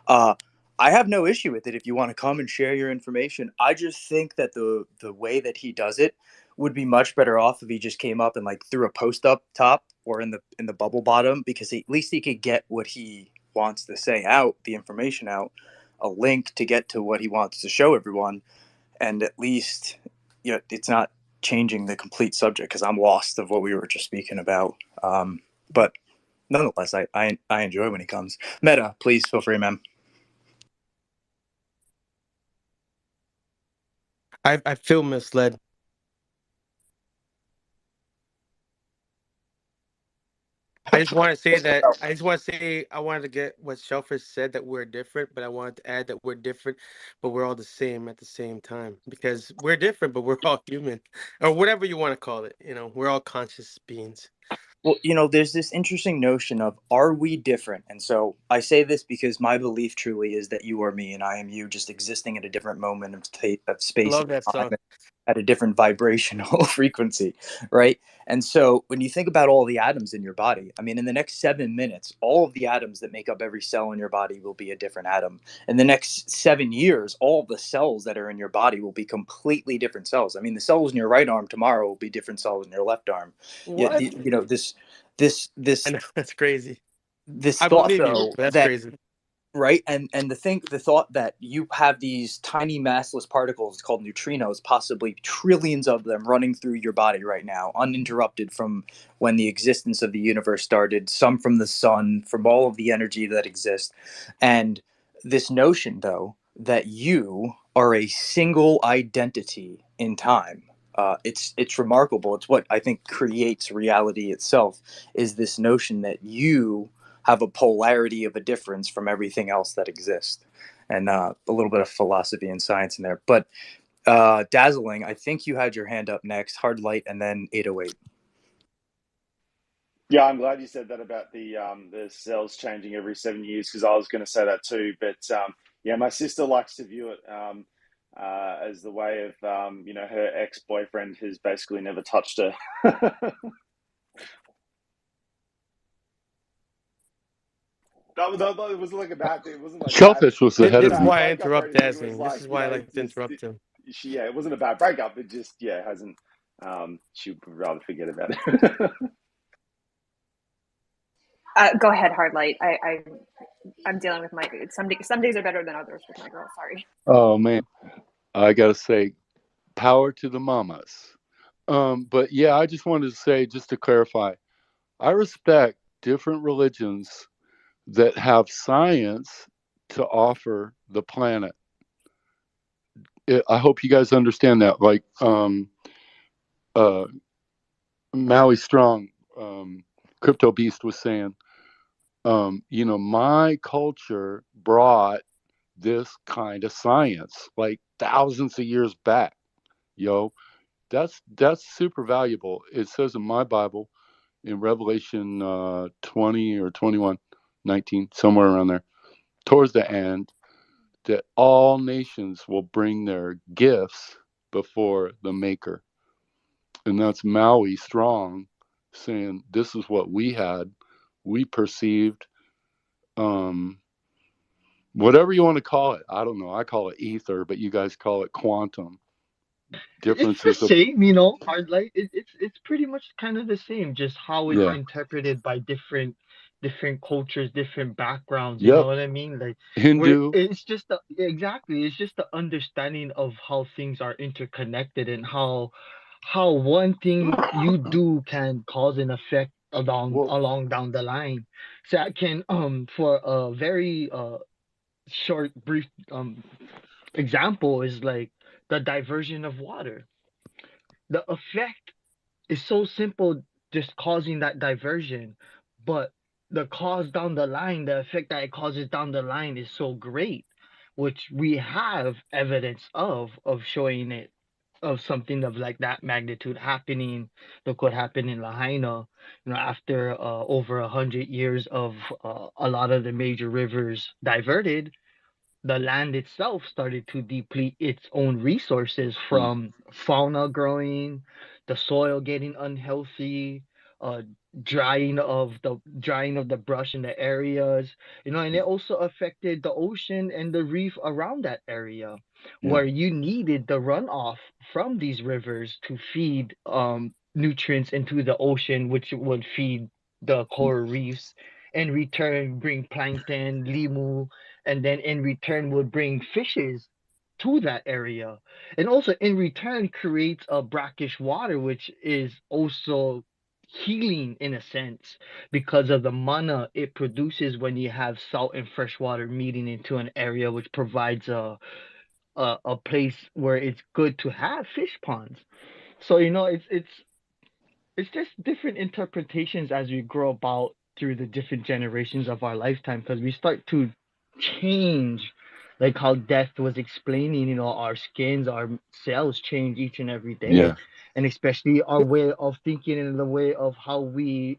uh, I have no issue with it if you want to come and share your information. I just think that the way that he does it would be much better off if he just came up and like threw a post up top or in the bubble bottom, because at least he could get what he wants to say out, the information out, a link to get to what he wants to show everyone, and at least it's not changing the complete subject because I'm lost of what we were just speaking about. But nonetheless, I enjoy when he comes. Meta, please feel free, man. I feel misled. I just want to say that I just want to say I wanted to get what Shelfer said, that we're different, but I wanted to add that we're different, but we're all the same at the same time, because we're different, but we're all human, or whatever you want to call it. We're all conscious beings. Well, there's this interesting notion of, are we different? And so I say this because my belief truly is that you are me and I am you, just existing at a different moment of space Love that and song. time, at a different vibrational frequency, right? And so when you think about all the atoms in your body, I mean, in the next 7 minutes, all of the atoms that make up every cell in your body will be a different atom. In the next 7 years, all of the cells that are in your body will be completely different cells. I mean, the cells in your right arm tomorrow will be different cells in your left arm. Yeah, What? this I this know that's crazy. this I thought believe you, though but that's that, crazy. right, and the thought that you have these tiny massless particles called neutrinos, possibly trillions of them, running through your body right now uninterrupted from when the existence of the universe started, some from the sun, from all of the energy that exists. And this notion though that you are a single identity in time, it's remarkable. It's what I think creates reality itself, is this notion that you have a polarity of a difference from everything else that exists. And a little bit of philosophy and science in there. But Dazzling, I think you had your hand up next. Hard Light, and then 808. Yeah, I'm glad you said that about the cells changing every 7 years, because I was going to say that too. But yeah, my sister likes to view it as the way of her ex-boyfriend who's basically never touched her. It wasn't like a bad thing. It wasn't like bad. Shellfish was It ahead wasn't a of This is me. bad why I breakup or interrupt anything. It was Dazzling. This like is why I like it's to just interrupt him. yeah, it wasn't a bad breakup. It just hasn't. She would rather forget about it. Go ahead, Hardlight. I'm dealing with my some days are better than others with my girl. Sorry. Oh man, I gotta say, power to the mamas. But yeah, I just wanted to say, just to clarify, I respect different religions that have science to offer the planet. I hope you guys understand that. Like uh, Maui Strong, Crypto Beast was saying, my culture brought this kind of science like thousands of years back. Yo, that's super valuable. It says in my Bible in Revelation 20 or 21, 19, somewhere around there, towards the end, that all nations will bring their gifts before the Maker. And that's Maui Strong saying, this is what we had. We perceived, um, whatever you want to call it. I don't know. I call it ether, but you guys call it quantum. It's the Differences of, same, you know, hard light. It's pretty much kind of the same, just how it's yeah. interpreted by different cultures, different backgrounds. You know Yep. what I mean? Like where Hindu. it's just the exactly, it's just the understanding of how things are interconnected and how one thing you do can cause an effect Well, along down the line. So I can for a very short brief example is like the diversion of water. The effect is so simple, just causing that diversion, but the cause down the line, the effect that it causes down the line is so great, which we have evidence of showing it, of something of like that magnitude happening. Look what happened in Lahaina, after over 100 years of a lot of the major rivers diverted, the land itself started to deplete its own resources, mm, from fauna growing, the soil getting unhealthy, uh, drying of the brush in the areas, and it also affected the ocean and the reef around that area, yeah. where you needed the runoff from these rivers to feed nutrients into the ocean, which would feed the coral reefs, in return bring plankton, limu, and then in return would bring fishes to that area, and also in return creates a brackish water, which is also healing in a sense, because of the mana it produces when you have salt and fresh water meeting into an area, which provides a place where it's good to have fish ponds. So it's just different interpretations as we grow about through the different generations of our lifetime, because we start to change, like how death was explaining, our skins, our cells change each and every day, Yeah. and especially our way of thinking and the way of how we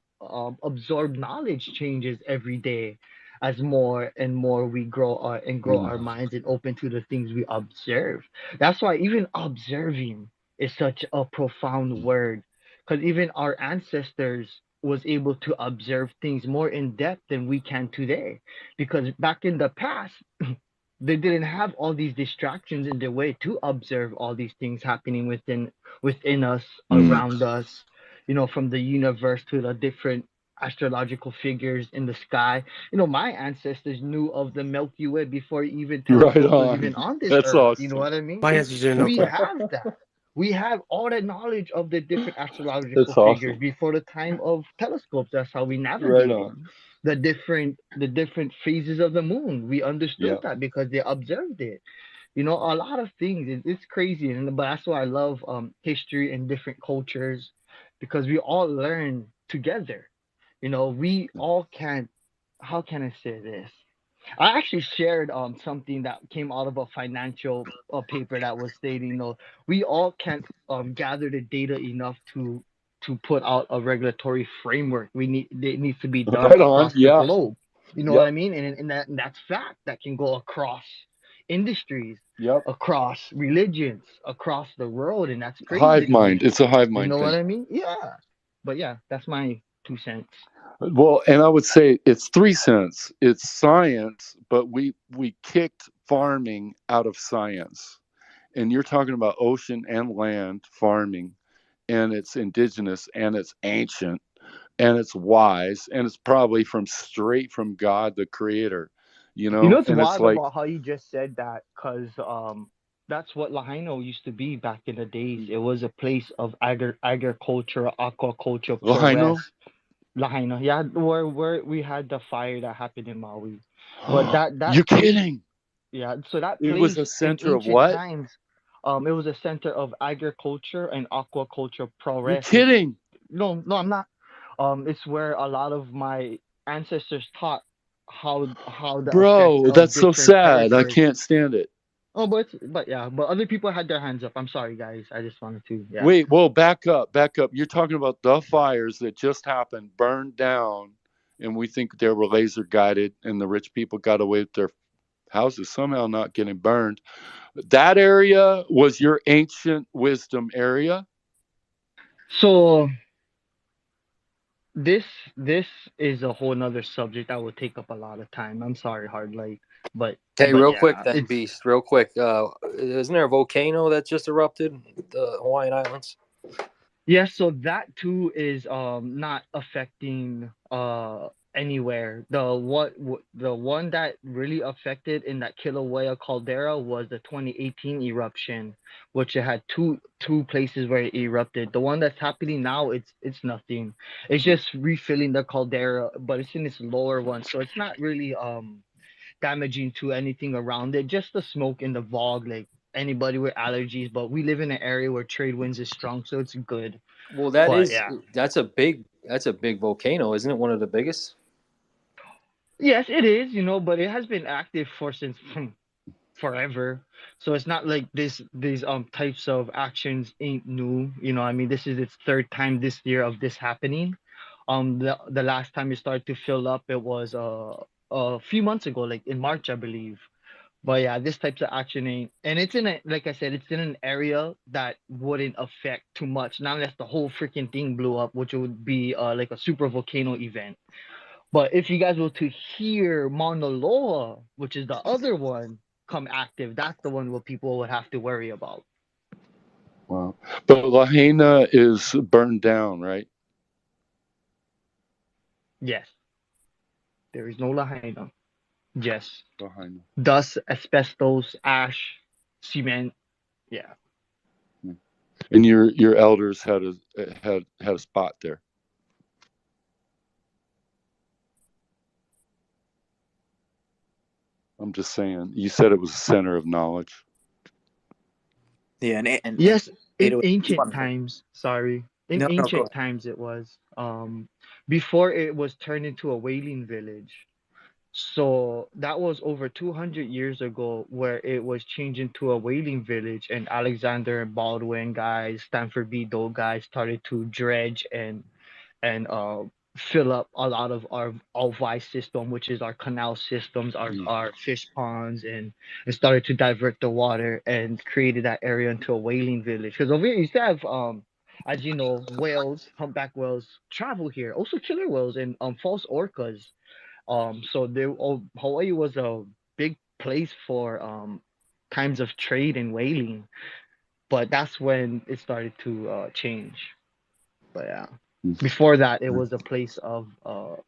absorb knowledge changes every day, as more and more we grow Mm. our minds and open to the things we observe. That's why even observing is such a profound word, because even our ancestors was able to observe things more in depth than we can today, because back in the past they didn't have all these distractions in their way to observe all these things happening within us, Mm. around us, from the universe to the different astrological figures in the sky. My ancestors knew of the Milky Way before even Right telescope was on. even on this That's earth. You know awesome. what I mean? My ancestors didn't know We crap. have that. We have all the knowledge of the different That's astrological figures awesome. before the time of telescopes. That's how we Right navigated on. the different phases of the moon. We understood Yeah. that because they observed it. A lot of things. It's crazy, but that's why I love history and different cultures, because we all learn together. We all can. How can I say this? I actually shared something that came out of a financial paper that was stating, we all can't gather the data enough to put out a regulatory framework. It needs to be done Right on. across the Yeah. globe. You know what Yep. I mean? And that's fact that can go across industries, Yep. across religions, across the world, and that's crazy Hive to mind. me. It's a hive You mind know what thing. I mean? Yeah. But yeah, that's my 2 cents. Well, and I would say it's 3 cents. It's science, but we kicked farming out of science. And you're talking about ocean and land farming, and it's indigenous and it's ancient and it's wise and it's probably from straight from God the creator, It's and it's wild like about how you just said that, because that's what Lahaina used to be back in the days. It was a place of agriculture, aquaculture, Lahaino. prowess. Lahaina, yeah, where we had the fire that happened in Maui. But that You're place, kidding. yeah. So that It was a place in center of ancient what? times, it was a center of agriculture and aquaculture You're progress. Which kidding. no, I'm not. It's where a lot of my ancestors taught how the effects Bro, of that's so different sad. I characters. can't stand it. Oh, but yeah, but other people had their hands up. I'm sorry, guys. I just wanted to, yeah. Wait, whoa, back up, back up. You're talking about the fires that just happened, burned down, and we think they were laser guided, and the rich people got away with their houses somehow not getting burned. That area was your ancient wisdom area. So this this is a whole nother subject that would take up a lot of time. I'm sorry, hard like, but Okay, but real quick yeah, then, it's Beast. Real quick. Isn't there a volcano that just erupted with the Hawaiian Islands? yeah. So that too is not affecting anywhere. The one that really affected in that Kilauea caldera was the 2018 eruption, which it had two places where it erupted. The one that's happening now, it's nothing. It's just refilling the caldera, but it's in its lower one, so it's not really damaging to anything around it. Just the smoke and the fog, like anybody with allergies. But we live in an area where trade winds is strong, so it's good. Well, But yeah, that's a big volcano, isn't it? One of the biggest. yes, it is. But it has been active for since forever. So it's not like these types of actions ain't new. I mean, this is its third time this year of this happening. The last time it started to fill up, it was a few months ago, like in March, I believe. But yeah, this types of action ain't, and it's in a, like I said, it's in an area that wouldn't affect too much, not unless the whole freaking thing blew up, which would be like a super volcano event. But if you guys were to hear Mauna Loa, which is the other one, come active, that's the one what people would have to worry about. Wow. But Lahaina is burned down, right? Yes, there is no Lahaina. Yes, Lahaina. dust, asbestos, ash, cement. Yeah. And your elders had a spot there. I'm just saying. You said it was a center of knowledge. Yeah, and Yes, in ancient wonderful. times, sorry. In No, no, go ancient ahead. times it was before it was turned into a whaling village. So that was over 200 years ago where it was changed into a whaling village, and Alexander and Baldwin guys, Stanford B. Dole guys started to dredge and fill up a lot of our OVI system, which is our canal systems, our fish ponds, and started to divert the water and created that area into a whaling village. Because over here you still have as you know, whales, humpback whales travel here, also killer whales and false orcas. So Hawaii was a big place for times of trade and whaling, but that's when it started to change. But yeah, before that, it was a place of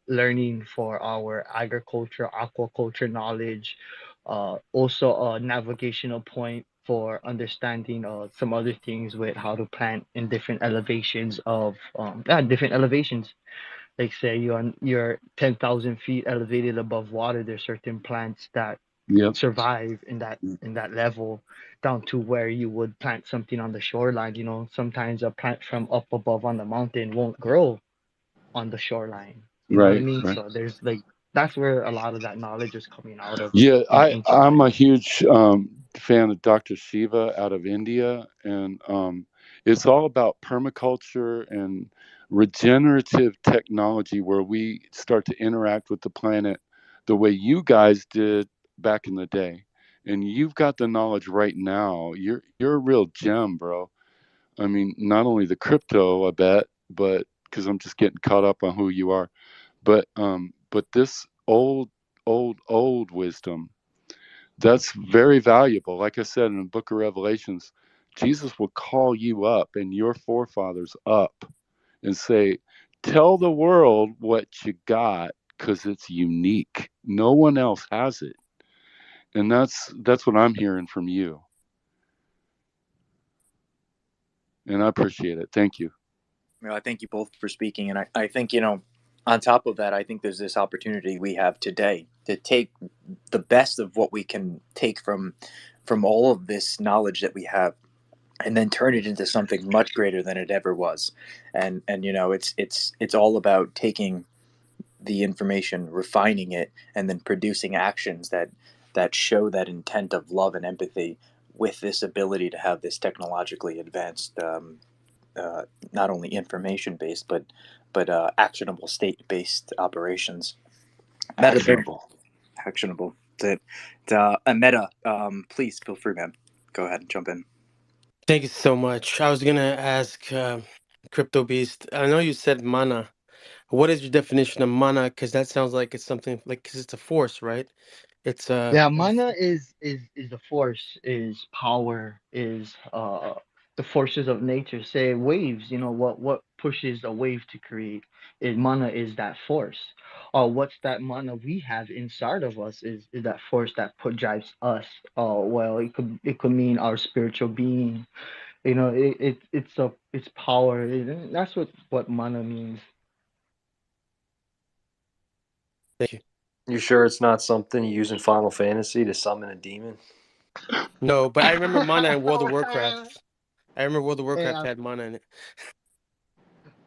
learning for our agriculture, aquaculture knowledge, also a navigational point for understanding some other things with how to plant in different elevations of different elevations. Like say you're 10,000 feet elevated above water, there's certain plants that Yep. survive in that level down to where you would plant something on the shoreline. Sometimes a plant from up above on the mountain won't grow on the shoreline. You know what I Right. mean? Right. So there's like that's where a lot of that knowledge is coming out of Yeah, in the ancient I'm a times. huge fan of Dr. Shiva out of India, and it's all about permaculture and regenerative technology, where we start to interact with the planet the way you guys did back in the day. And you've got the knowledge right now. You're a real gem, bro. I mean, not only the crypto, I bet, but because I'm just getting caught up on who you are, but this old wisdom, that's very valuable. Like I said in the book of Revelations, Jesus will call you up and your forefathers up and say, tell the world what you got, because it's unique. No one else has it. And that's what I'm hearing from you. And I appreciate it. Thank you. I thank you both for speaking, and I think On top of that, I think there's this opportunity we have today to take the best of what we can take from all of this knowledge that we have, and then turn it into something much greater than it ever was. And it's all about taking the information, refining it, and then producing actions that show that intent of love and empathy with this ability to have this technologically advanced, uh, not only information based, but actionable state based operations. Meta, Actionable. actionable. That Meta. Please feel free, man. Go ahead and jump in. Thank you so much. I was gonna ask Crypto Beast. I know you said mana. What is your definition of mana? Because that sounds like it's something like because it's a force, right? It's Yeah, mana is the force, is power, is the forces of nature. Say waves, you know what pushes a wave to create? Is mana is that force. Or what's that mana we have inside of us is that force that put drives us. Well, it could mean our spiritual being. You know, it's power. That's what mana means. thank you. You sure it's not something you use in Final Fantasy to summon a demon? No, but I remember mana in World of Warcraft. I remember World of Hey, Warcraft had mana in it.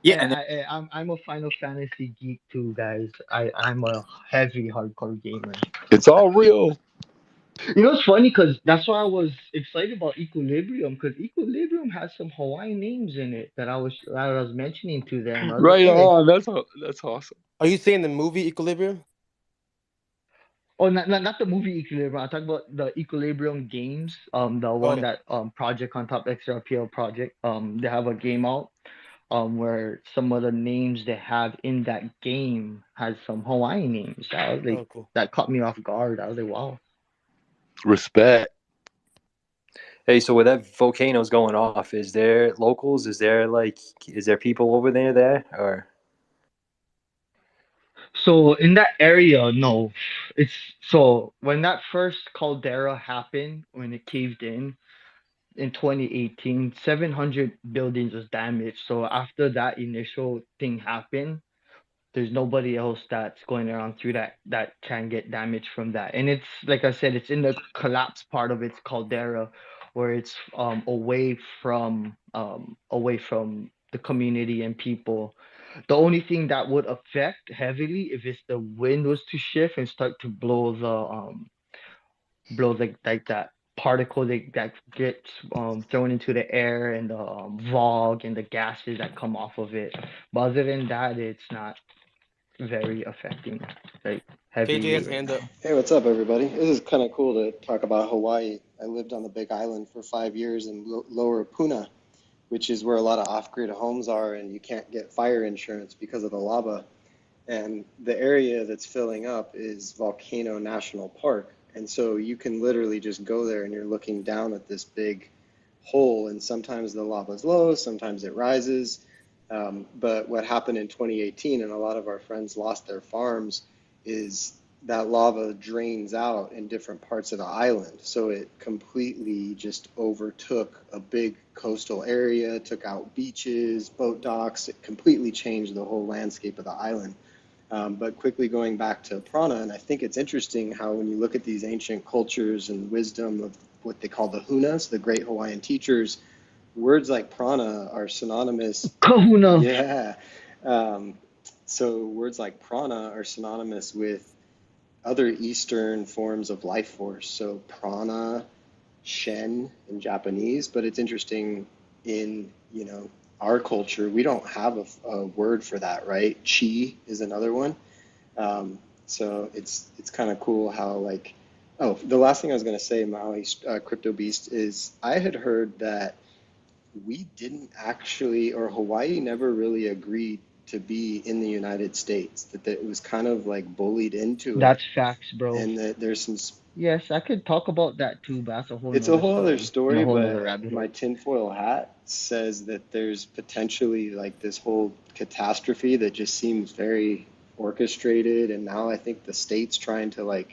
Yeah, and I'm a Final Fantasy geek too, guys. I'm a heavy hardcore gamer. It's all real. You know, it's funny because that's why I was excited about Equilibrium, because Equilibrium has some Hawaiian names in it that I was mentioning to them. I was like, Right hey, on. That's awesome. Are you saying the movie Equilibrium? oh, not the movie Equilibrium. I'm talking about the Equilibrium games. The one Oh, that Project on Top XRPL project. They have a game out. Where some of the names they have in that game has some Hawaiian names. I was like, oh, cool. that caught me off guard. I was like, wow. Respect. Hey, so with that volcano's going off, is there locals? Is there people over there, or? So in that area, no. It's so when that first caldera happened, when it caved in 2018, 700 buildings was damaged. So after that initial thing happened, there's nobody else that's going around through that can get damaged from that. And it's like I said, it's in the collapse part of its caldera, where it's away from the community and people. The only thing that would affect heavily if it's the wind was to shift and start to blow like that particle that gets thrown into the air, and the fog and the gases that come off of it. But other than that, it's not very affecting, like KJ has heavily a right hand now. up. Hey, what's up, everybody? This is kind of cool to talk about Hawaii. I lived on the Big Island for 5 years in Lower Puna, which is where a lot of off-grid homes are, and you can't get fire insurance because of the lava. And the area that's filling up is Volcano National Park. And so you can literally just go there and you're looking down at this big hole, and sometimes the lava's low, sometimes it rises. But what happened in 2018, and a lot of our friends lost their farms, is that lava drains out in different parts of the island. So it completely just overtook a big coastal area, took out beaches, boat docks. It completely changed the whole landscape of the island. But quickly going back to prana, and I think it's interesting how when you look at these ancient cultures and wisdom of what they call the hunas, the great Hawaiian teachers, words like prana are synonymous. Kahuna. Yeah. So words like prana are synonymous with other Eastern forms of life force. So prana, shen in Japanese, but it's interesting in, our culture, we don't have a word for that, right? Chi is another one. So it's kind of cool how the last thing I was going to say, Maui, Crypto Beast, is I had heard that we didn't actually, or Hawaii never really agreed to be in the United States, that it was kind of like bullied into it, That's facts, bro. and that there's some, Yes, I could talk about that too, but that's a whole it's a nother whole other story and a story, whole nother but rabbit my hole. tinfoil hat says that there's potentially like this whole catastrophe that just seems very orchestrated, and now I think the state's trying to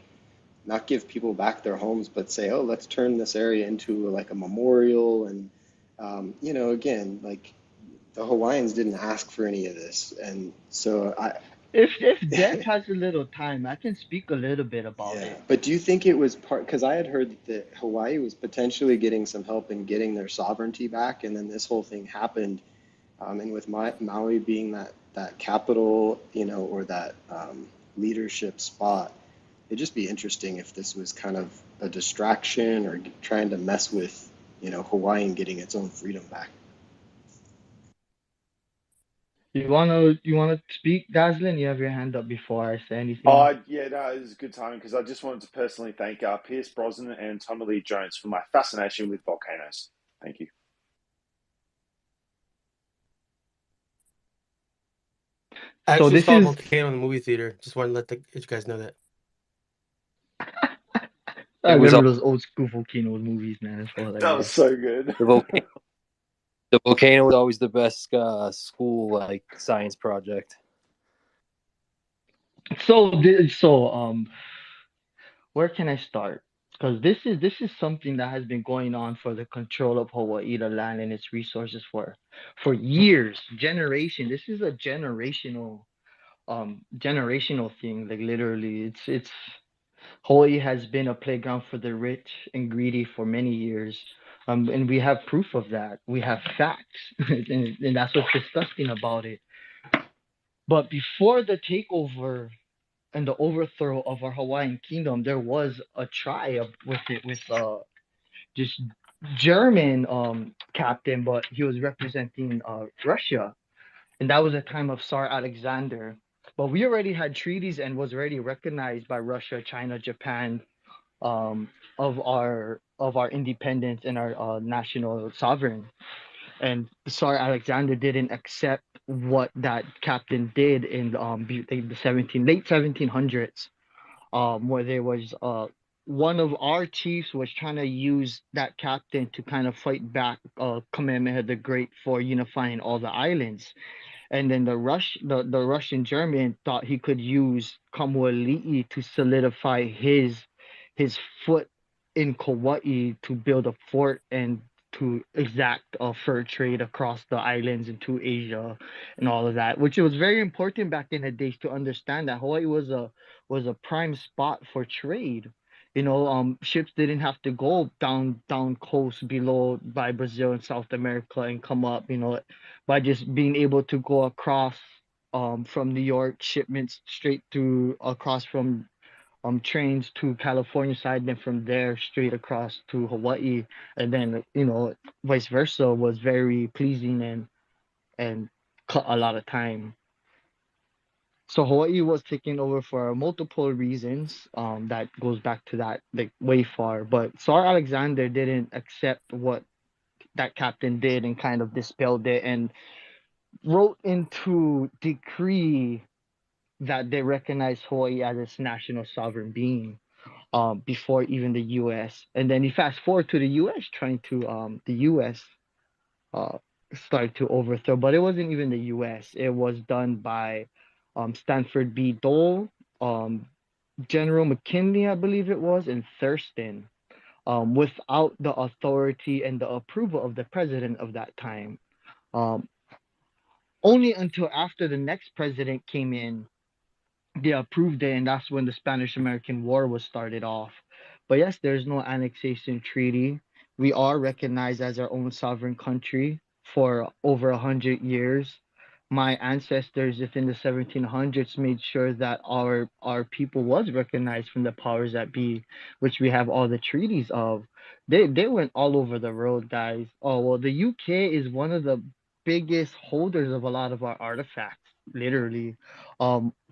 not give people back their homes, but say, oh, let's turn this area into like a memorial. And, again, like the Hawaiians didn't ask for any of this. And so If Jeff has a little time, I can speak a little bit about Yeah, it. but do you think it was part, because I had heard that Hawaii was potentially getting some help in getting their sovereignty back, and then this whole thing happened, and with Maui being that capital, or that leadership spot, it'd just be interesting if this was kind of a distraction or trying to mess with, Hawaii and getting its own freedom back. You wanna speak, Daslin? You have your hand up before I say anything. Yeah, no, it was a good time because I just wanted to personally thank Pierce Brosnan and Tommy Lee Jones for my fascination with volcanoes. Thank you. I So actually this saw is Volcano in the movie theater. Just wanted to you guys know that. I It was remember those old school volcano movies, man. It's That was hilarious. so good. the volcano. The volcano was always the best school like science project. So where can I start? Because this is something that has been going on for the control of Hawaii, the land and its resources for years, generation. This is a generational thing. Like literally, it's Hawaii has been a playground for the rich and greedy for many years. And we have proof of that. We have facts, and that's what's disgusting about it. But before the takeover and the overthrow of our Hawaiian kingdom, there was a tribe with it with this German captain, but he was representing Russia, and that was a time of Tsar Alexander. But we already had treaties and was already recognized by Russia, China, Japan, um, of our independence and our national sovereign. And Tsar Alexander didn't accept what that captain did in the late 1700s, where there was one of our chiefs was trying to use that captain to kind of fight back Kamehameha the Great for unifying all the islands. And then the Russian German thought he could use Kamuali'i to solidify his foot in Kauai to build a fort and to exact a fur trade across the islands into Asia and all of that, which was very important back in the days to understand that Hawaii was a prime spot for trade. Ships didn't have to go down coast below by Brazil and South America and come up, by just being able to go across from New York, shipments straight to across from trains to California side, then from there straight across to Hawaii, and then vice versa was very pleasing and cut a lot of time. So Hawaii was taken over for multiple reasons. That goes back to that like way far. But Tsar Alexander didn't accept what that captain did and kind of dispelled it and wrote into decree that they recognized Hawaii as its national sovereign being before even the U.S. And then you fast forward to the U.S. trying to the U.S. uh, started to overthrow, but it wasn't even the U.S. It was done by Stanford B. Dole, um, General McKinley, I believe it was, and Thurston, without the authority and the approval of the president of that time. Um, Only until after the next president came in, they approved it, and that's when the Spanish American War was started off. But yes, there's no annexation treaty. We are recognized as our own sovereign country for over 100 years. My ancestors within the 1700s made sure that our people was recognized from the powers that be, which we have all the treaties of. They went all over the road, guys. Oh well, the UK is one of the biggest holders of a lot of our artifacts, literally.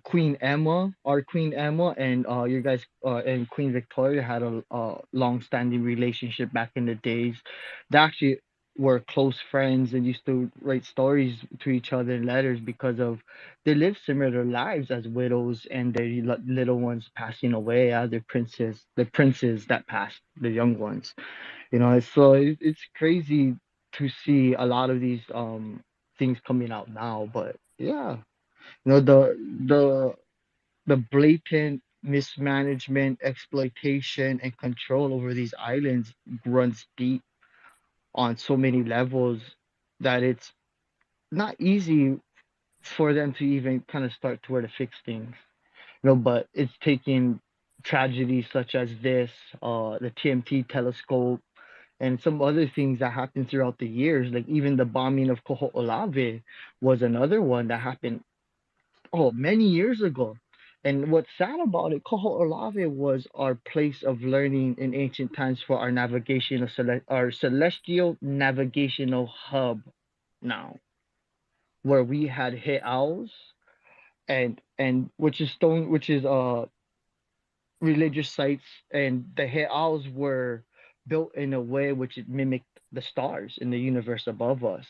Queen Emma, and your guys and Queen Victoria had a long-standing relationship back in the days. They actually were close friends and used to write stories to each other in letters because of they lived similar lives as widows and their little ones passing away as the princes that passed, the young ones. So it's crazy to see a lot of these things coming out now, but yeah. The blatant mismanagement, exploitation, and control over these islands runs deep on so many levels that it's not easy for them to even kind of start to where to fix things. You know, but it's taken tragedies such as this, the TMT telescope, and some other things that happened throughout the years. Like even the bombing of Olave was another one that happened many years ago. And what's sad about it, Olave was our place of learning in ancient times for our navigational our celestial navigational hub now, where we had Heaus and which is religious sites, and the Heaus were built in a way which it mimicked the stars in the universe above us.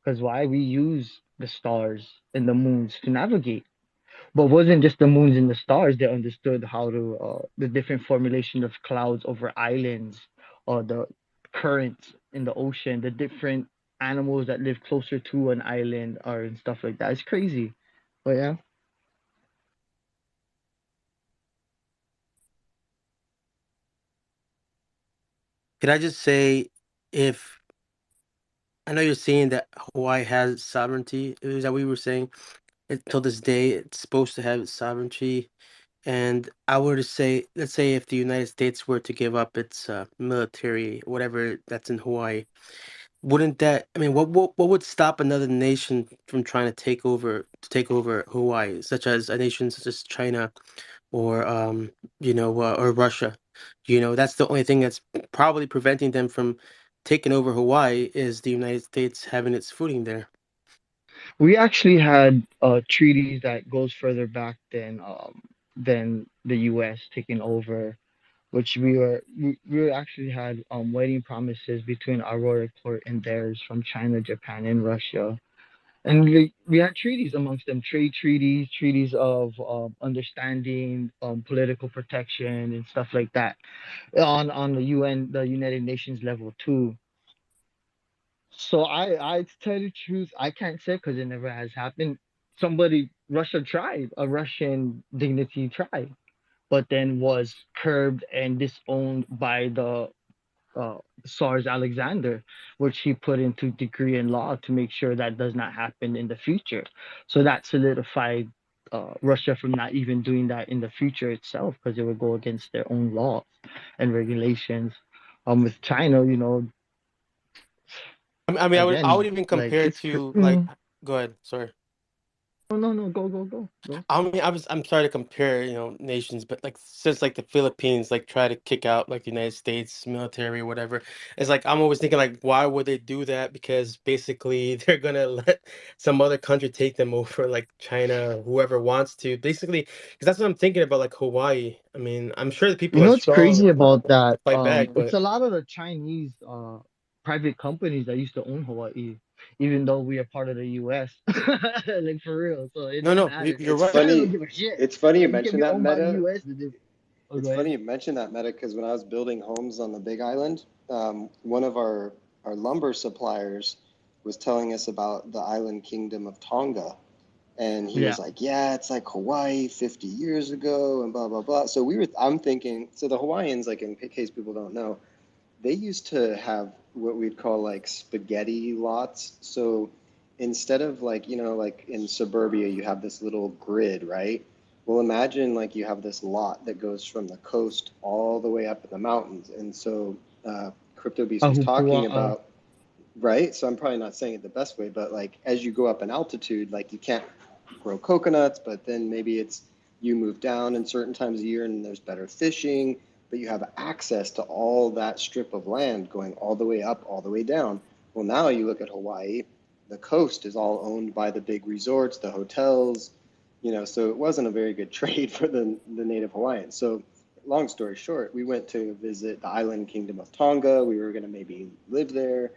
Because why we use the stars and the moons to navigate, but wasn't just the moons and the stars. They understood how to the different formulation of clouds over islands, or the currents in the ocean, the different animals that live closer to an island, or and stuff like that. It's crazy, but yeah. Could I just say, if I know you're saying that Hawaii has sovereignty, is that what you were saying? Until this day, it's supposed to have its sovereignty. And I were to say, let's say if the United States were to give up its military, whatever that's in Hawaii, wouldn't that? I mean, what would stop another nation from trying to take over Hawaii, such as a nation such as China or or Russia? That's the only thing that's probably preventing them from taking over Hawaii, is the United States having its footing there. We actually had treaties that goes further back than the U.S. taking over, which we actually had wedding promises between our royal court and theirs from China, Japan, and Russia. And we had treaties amongst them, trade treaties, treaties of understanding, political protection, and stuff like that on the UN, the United Nations level too. So I to tell you the truth, I can't say because it never has happened. Russia tried, a Russian dignity tried, but then was curbed and disowned by the Tsar's Alexander, which he put into decree and law to make sure that does not happen in the future. So that solidified Russia from not even doing that in the future itself, because it would go against their own laws and regulations. With China, I mean, I would again, even like compare it to, like, go ahead, sorry. no, go. I mean, I'm sorry to compare, nations, but like since like the Philippines like try to kick out like the United States military or whatever, it's like I'm always thinking like, why would they do that? Because basically they're gonna let some other country take them over, like China or whoever wants to. Basically, because that's what I'm thinking about, like Hawaii. I mean, I'm sure the You people are know what's strong crazy about to that? fight back, It's but a lot of the Chinese private companies that used to own Hawaii, even though we are part of the U.S. Like for real, so it no, don't no, matter. you're It's right. I don't funny. give a shit. It's funny you You can mention be that owned by the meta. U.S. Oh, It's go funny ahead. you mentioned that meta because when I was building homes on the Big Island, one of our lumber suppliers was telling us about the island kingdom of Tonga. And he Yeah. was like, yeah, it's like Hawaii 50 years ago and blah, blah, blah. So I'm thinking, so the Hawaiians, like in case people don't know, they used to have what we'd call like spaghetti lots. So instead of like, like in suburbia, you have this little grid, right? Well, imagine like you have this lot that goes from the coast all the way up in the mountains. And so Crypto Beast was talking Ahupua'a. about, right? So I'm probably not saying it the best way, but like as you go up in altitude, like you can't grow coconuts, but then maybe it's you move down in certain times of year and there's better fishing, but you have access to all that strip of land going all the way up, all the way down. Well, now you look at Hawaii, the coast is all owned by the big resorts, the hotels, so it wasn't a very good trade for the native Hawaiians. So long story short, we went to visit the island kingdom of Tonga. We were going to maybe live there,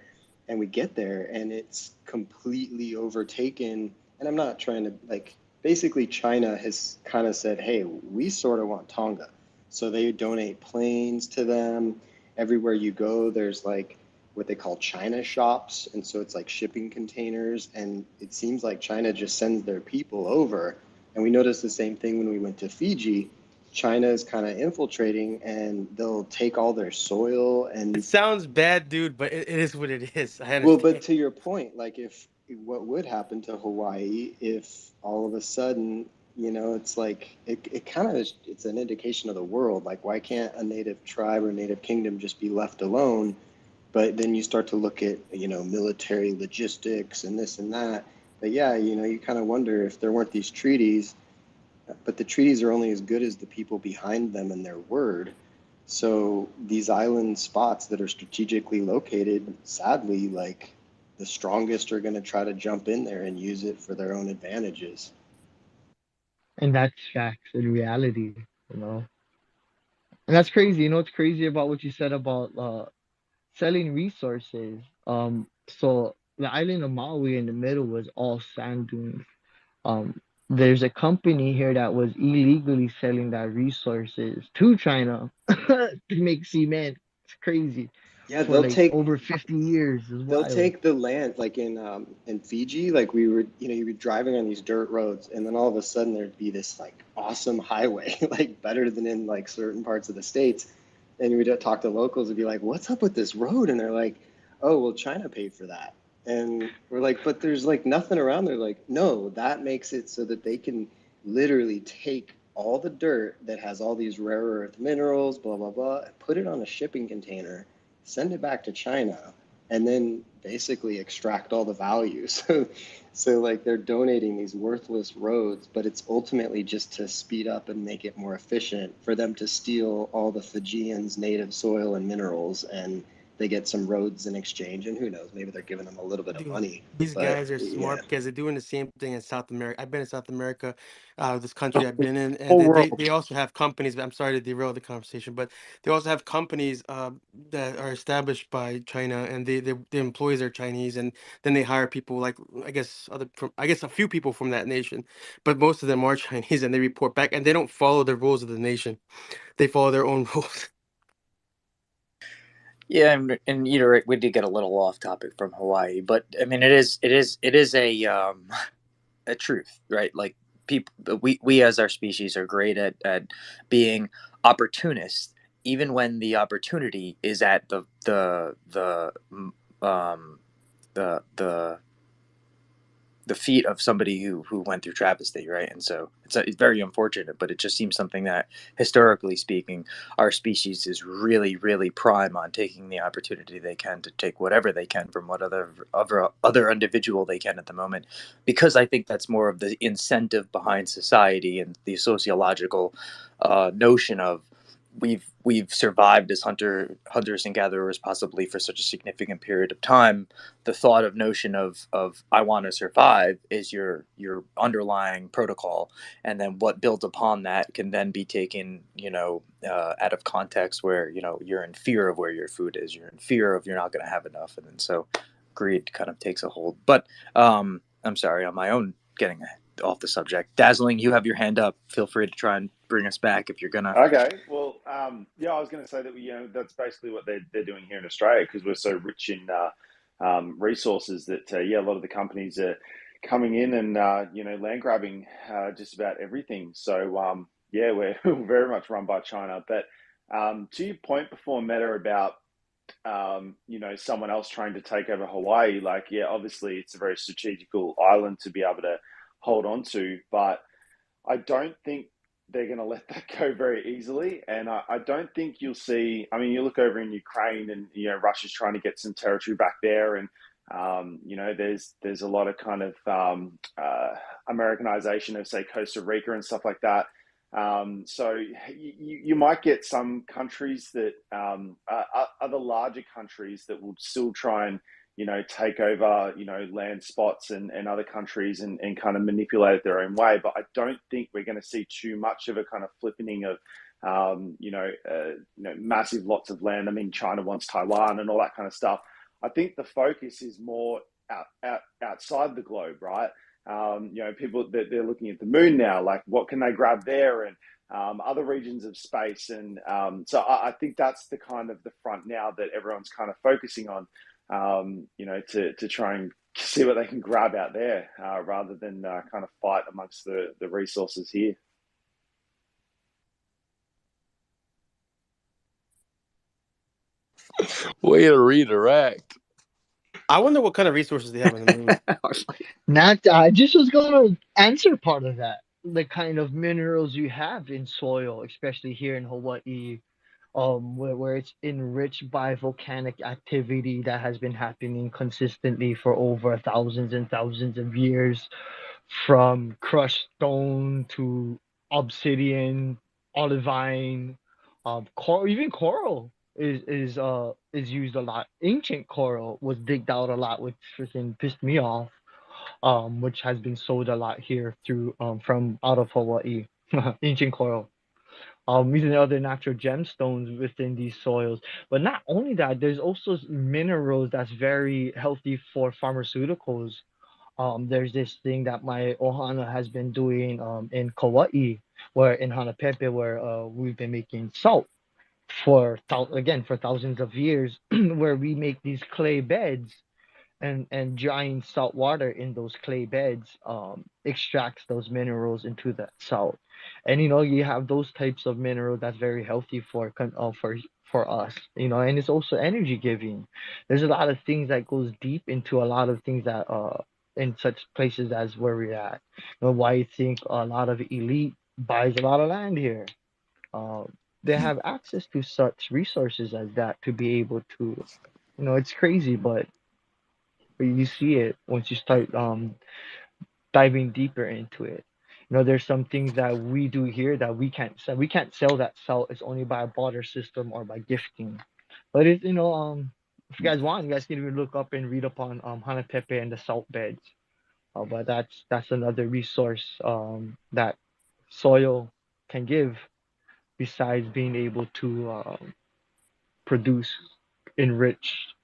and we get there and it's completely overtaken. And I'm not trying to like, basically China has kind of said, hey, we sort of want Tonga. So they donate planes to them. Everywhere you go, there's like what they call China shops. And so it's like shipping containers. And it seems like China just sends their people over. And we noticed the same thing when we went to Fiji. China is kind of infiltrating and they'll take all their soil It and sounds bad, dude, but it is what it is. I well, but understand. to your point, like what would happen to Hawaii if all of a sudden, it's like it kind of is, it's an indication of the world. Like, why can't a native tribe or native kingdom just be left alone? But then you start to look at, military logistics and this and that. But yeah, you kind of wonder if there weren't these treaties, but the treaties are only as good as the people behind them and their word. So these island spots that are strategically located, sadly, like the strongest are going to try to jump in there and use it for their own advantages. And that's facts and reality, you know. And that's crazy. You know what's crazy about what you said about selling resources? So the island of Maui in the middle was all sand dunes. Um, there's a company here that was illegally selling that resources to China to make cement. It's crazy. Yeah, For like over 50 years. It's they'll wild. take the land, like in Fiji. Like we were, you'd be driving on these dirt roads, and then all of a sudden there'd be this like awesome highway, like better than in like certain parts of the states. And we'd talk to locals and be like, "What's up with this road?" And they're like, "Oh, well, China paid for that." And we're like, "But there's like nothing around." They're like, "No, that makes it so that they can literally take all the dirt that has all these rare earth minerals, blah blah blah, and put it on a shipping container, send it back to China, and then basically extract all the value." So like they're donating these worthless roads, but it's ultimately just to speed up and make it more efficient for them to steal all the Fijians' native soil and minerals, and they get some roads in exchange. And who knows, maybe they're giving them a little bit of Dude, money. these But guys are yeah, smart because they're doing the same thing in South America. I've been in South America, this country I've been in, and Whole they world. also have companies. I'm sorry to derail the conversation, but they also have companies that are established by China, and the employees are Chinese, and then they hire people like I guess a few people from that nation, but most of them are Chinese, and they report back, and they don't follow the rules of the nation. They follow their own rules. Yeah, and you're right, we did get a little off topic from Hawaii, but I mean, it is a truth, right? Like people, we as our species are great at being opportunists, even when the opportunity is at um the the feet of somebody who went through travesty, right? And so it's very unfortunate, but it just seems something that, historically speaking, our species is really, really prime on taking the opportunity they can to take whatever they can from what other individual they can at the moment, because I think that's more of the incentive behind society and the sociological notion of we've survived as hunters and gatherers possibly for such a significant period of time. The thought of notion of I want to survive is your underlying protocol, and then what builds upon that can then be taken, out of context, where you're in fear of where your food is, you're in fear of you're not going to have enough, and then so greed kind of takes a hold. But I'm sorry, on my own, getting off the subject. Dazzling, you have your hand up. Feel free to try and bring us back if you're gonna. Okay, well, yeah, I was going to say that that's basically what they're doing here in Australia, because we're so rich in resources that yeah, a lot of the companies are coming in and land grabbing just about everything. So yeah, we're very much run by China. But to your point before, Meta, about someone else trying to take over Hawaii, like, yeah, obviously it's a very strategical island to be able to hold on to, but I don't think they're going to let that go very easily. And I don't think you'll see. I mean, you look over in Ukraine, and Russia's trying to get some territory back there, and there's a lot of kind of Americanization of, say, Costa Rica and stuff like that. So you might get some countries that are the larger countries that will still try and take over, land spots and other countries, and kind of manipulate it their own way. But I don't think we're going to see too much of a kind of flippening of, massive lots of land. I mean, China wants Taiwan and all that kind of stuff. I think the focus is more outside the globe, right? People that they're looking at the moon now, like what can they grab there, and other regions of space. And so I think that's the kind of the front now that everyone's kind of focusing on, to try and see what they can grab out there, rather than kind of fight amongst the resources here. Way to redirect. I wonder what kind of resources they have on the moon. Not, I just was going to answer part of that. The kind of minerals you have in soil, especially here in Hawaii, where it's enriched by volcanic activity that has been happening consistently for over thousands and thousands of years, from crushed stone to obsidian, olivine, even coral is used a lot. Ancient coral was digged out a lot, which freaking pissed me off. Which has been sold a lot here through from out of Hawaii. Ancient coral. Using other natural gemstones within these soils. But not only that, there's also minerals that's very healthy for pharmaceuticals. There's this thing that my ohana has been doing in Kauai, where in Hanapepe, where we've been making salt for again for thousands of years, where we make these clay beds and drying salt water in those clay beds extracts those minerals into that salt. And you have those types of minerals that's very healthy for us, and it's also energy giving. There's a lot of things that goes deep into a lot of things that in such places as where we're at. Why I think a lot of elite buys a lot of land here. uh, they have access to such resources as that to be able to, it's crazy, but you see it once you start diving deeper into it. There's some things that we do here that we can't sell. We can't sell that salt. It's only by a barter system or by gifting. But it, if you guys want, you guys can even look up and read up on Hanapepe and the salt beds. But that's another resource that soil can give besides being able to produce enriched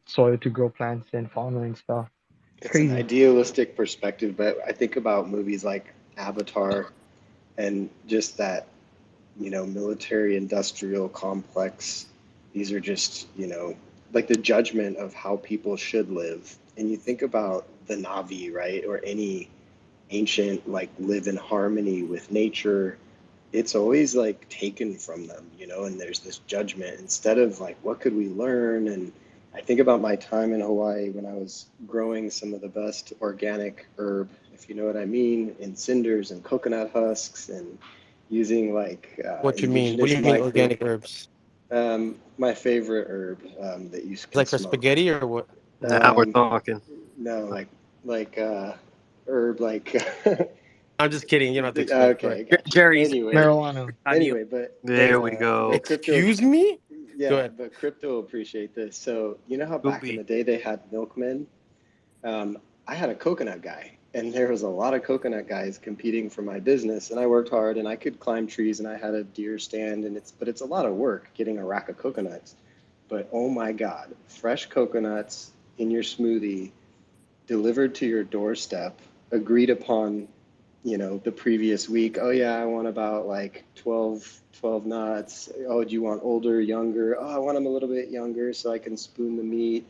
soil to grow plants and fauna and stuff. It's It's an crazy. idealistic perspective, but I think about movies like Avatar and just that, military industrial complex. These are just, like the judgment of how people should live. And you think about the Navi, right? Or any ancient, like, live in harmony with nature. It's always like taken from them, and there's this judgment instead of like, what could we learn? And I think about my time in Hawaii when I was growing some of the best organic herb, if you know what I mean, in cinders and coconut husks, and using like What you mean? What do indigenous you mean micro. organic herbs? My favorite herb that you can Like for smoke. spaghetti or what? Now we're Um, talking. no, like herb, like I'm just kidding. You don't have to explain. Go ahead. okay, gotcha. Jerry's Anyway, Marijuana. on mute. anyway, but There we go. crypto, Excuse me? Go yeah, ahead. but crypto will appreciate this. So you know how back in Scooby. the day they had milkmen? I had a coconut guy, and there was a lot of coconut guys competing for my business, and I worked hard, and I could climb trees, and I had a deer stand, and it's a lot of work getting a rack of coconuts. But oh my God, fresh coconuts in your smoothie, delivered to your doorstep, agreed upon, the previous week. Oh yeah, I want about like 12 nuts. Oh, do you want older, younger? Oh, I want them a little bit younger so I can spoon the meat.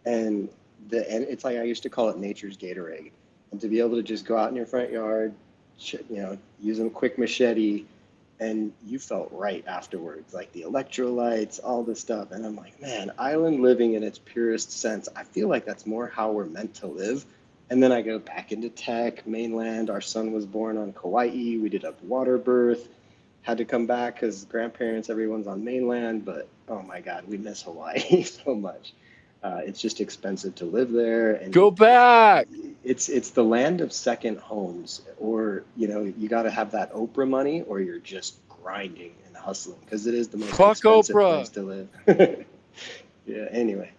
And it's like I used to call it nature's Gatorade. And to be able to just go out in your front yard, use a quick machete, and you felt right afterwards, like the electrolytes, all this stuff. And I'm like, man, island living in its purest sense, I feel like that's more how we're meant to live. And then I go back into tech, mainland. Our son was born on Kauai. We did a water birth. Had to come back because grandparents, everyone's on mainland. But oh my God, we miss Hawaii so much. It's just expensive to live there, and Go back. it's the land of second homes. Or you got to have that Oprah money, or you're just grinding and hustling because it is the most Fuck expensive Oprah. place to live. Yeah. Anyway.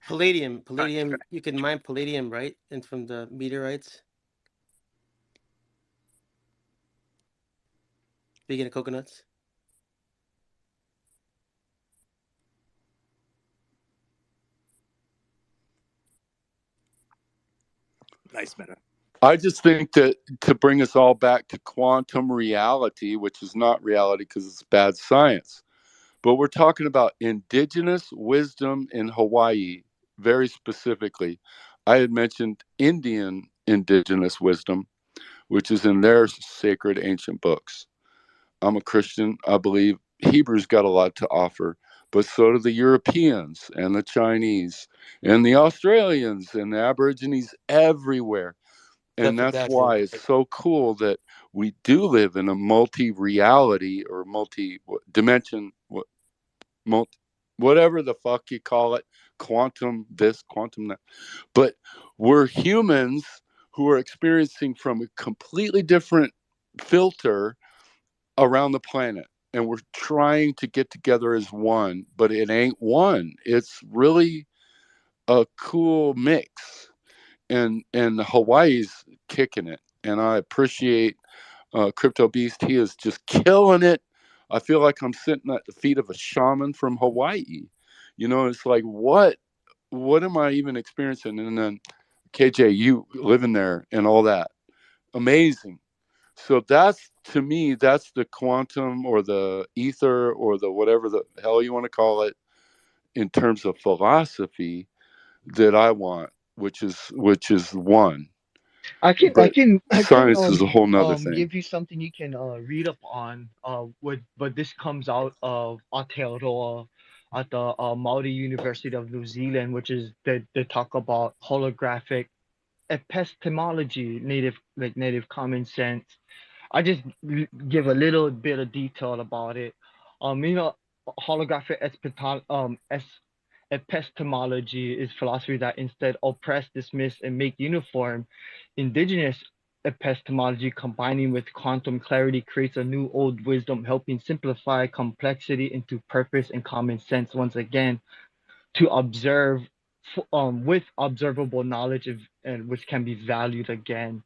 Palladium. Palladium. You can mine palladium, right? And from the meteorites. Speaking of coconuts. Nice minute. I just think that to bring us all back to quantum reality, which is not reality because it's bad science, but we're talking about indigenous wisdom in Hawaii, very specifically. I had mentioned Indian indigenous wisdom, which is in their sacred ancient books. I'm a Christian. I believe Hebrew's got a lot to offer, but so do the Europeans and the Chinese and the Australians and the Aborigines everywhere. And that's Exactly. why it's so cool that we do live in a multi-reality or multi-dimension, whatever the fuck you call it, quantum this, quantum that. But we're humans who are experiencing from a completely different filter around the planet. And we're trying to get together as one, but it ain't one. It's really a cool mix. And Hawaii's kicking it. And I appreciate Crypto Beast. He is just killing it. I feel like I'm sitting at the feet of a shaman from Hawaii. You know, it's like, what am I even experiencing? And then KJ, you living there and all that. Amazing. So that's, to me, that's the quantum or the ether or the whatever the hell you want to call it in terms of philosophy that I want, which is one. But I can science is a whole nother thing. give you something you can read up on what but this comes out of Aotearoa at the Maori University of New Zealand, which is they talk about holographic epistemology, native common sense. I just give a little bit of detail about it. You know, holographic epistemology is philosophy that instead oppress, dismiss, and make uniform. Indigenous epistemology, combining with quantum clarity, creates a new old wisdom, helping simplify complexity into purpose and common sense. Once again, to observe with observable knowledge and which can be valued again,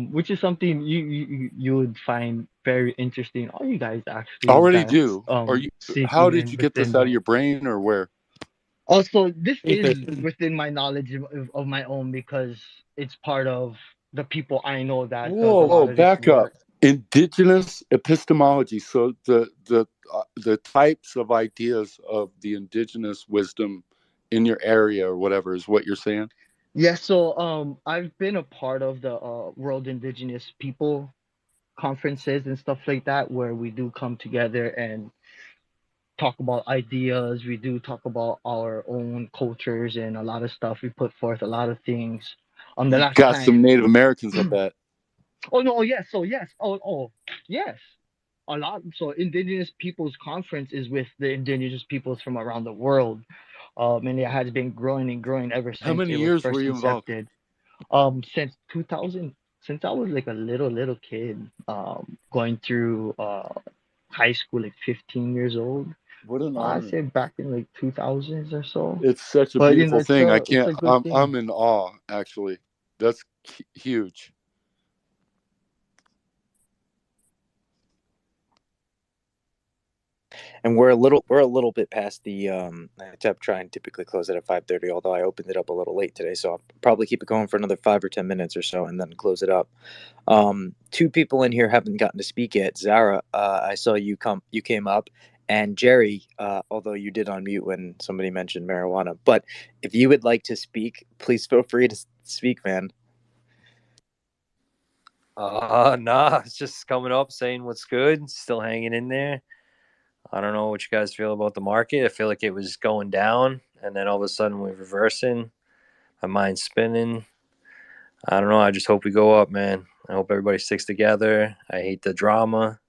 which is something you would find very interesting. All you guys I actually already that's do. Are you? How seeking did in you get within this out of the your brain or where? also this is Interesting. within my knowledge of my own because it's part of the people I know that does a lot Whoa, of this back up. work. Indigenous epistemology. So the types of ideas of the indigenous wisdom in your area or whatever is what you're saying. Yeah, so I've been a part of the World Indigenous People conferences and stuff like that where we do come together and talk about ideas. We do talk about our own cultures and a lot of stuff. We put forth a lot of things. The You last got some time, Native Americans, I bet. oh no, yes, so yes, yes, a lot. So Indigenous Peoples Conference is with the Indigenous peoples from around the world. And it has been growing and growing ever How since many it was years were first you involved? incepted. Since 2000, since I was like a little kid, going through high school, like 15 years old. What an I honor. say back in like 2000s or so. It's such a But you know, beautiful thing. I it's can't. a good thing. I'm in awe. Actually, that's huge. And we're a little bit past the I try and typically close it at 5:30, although I opened it up a little late today, so I'll probably keep it going for another 5 or 10 minutes or so and then close it up. Two people in here haven't gotten to speak yet. Zara, I saw you came up, and Jerry, although you did unmute when somebody mentioned marijuana. But if you would like to speak, please feel free to speak, man. Nah, it's just coming up, saying what's good, still hanging in there. I don't know what you guys feel about the market. I feel like it was going down, and then all of a sudden we're reversing. My mind's spinning. I don't know. I just hope we go up, man. I hope everybody sticks together. I hate the drama.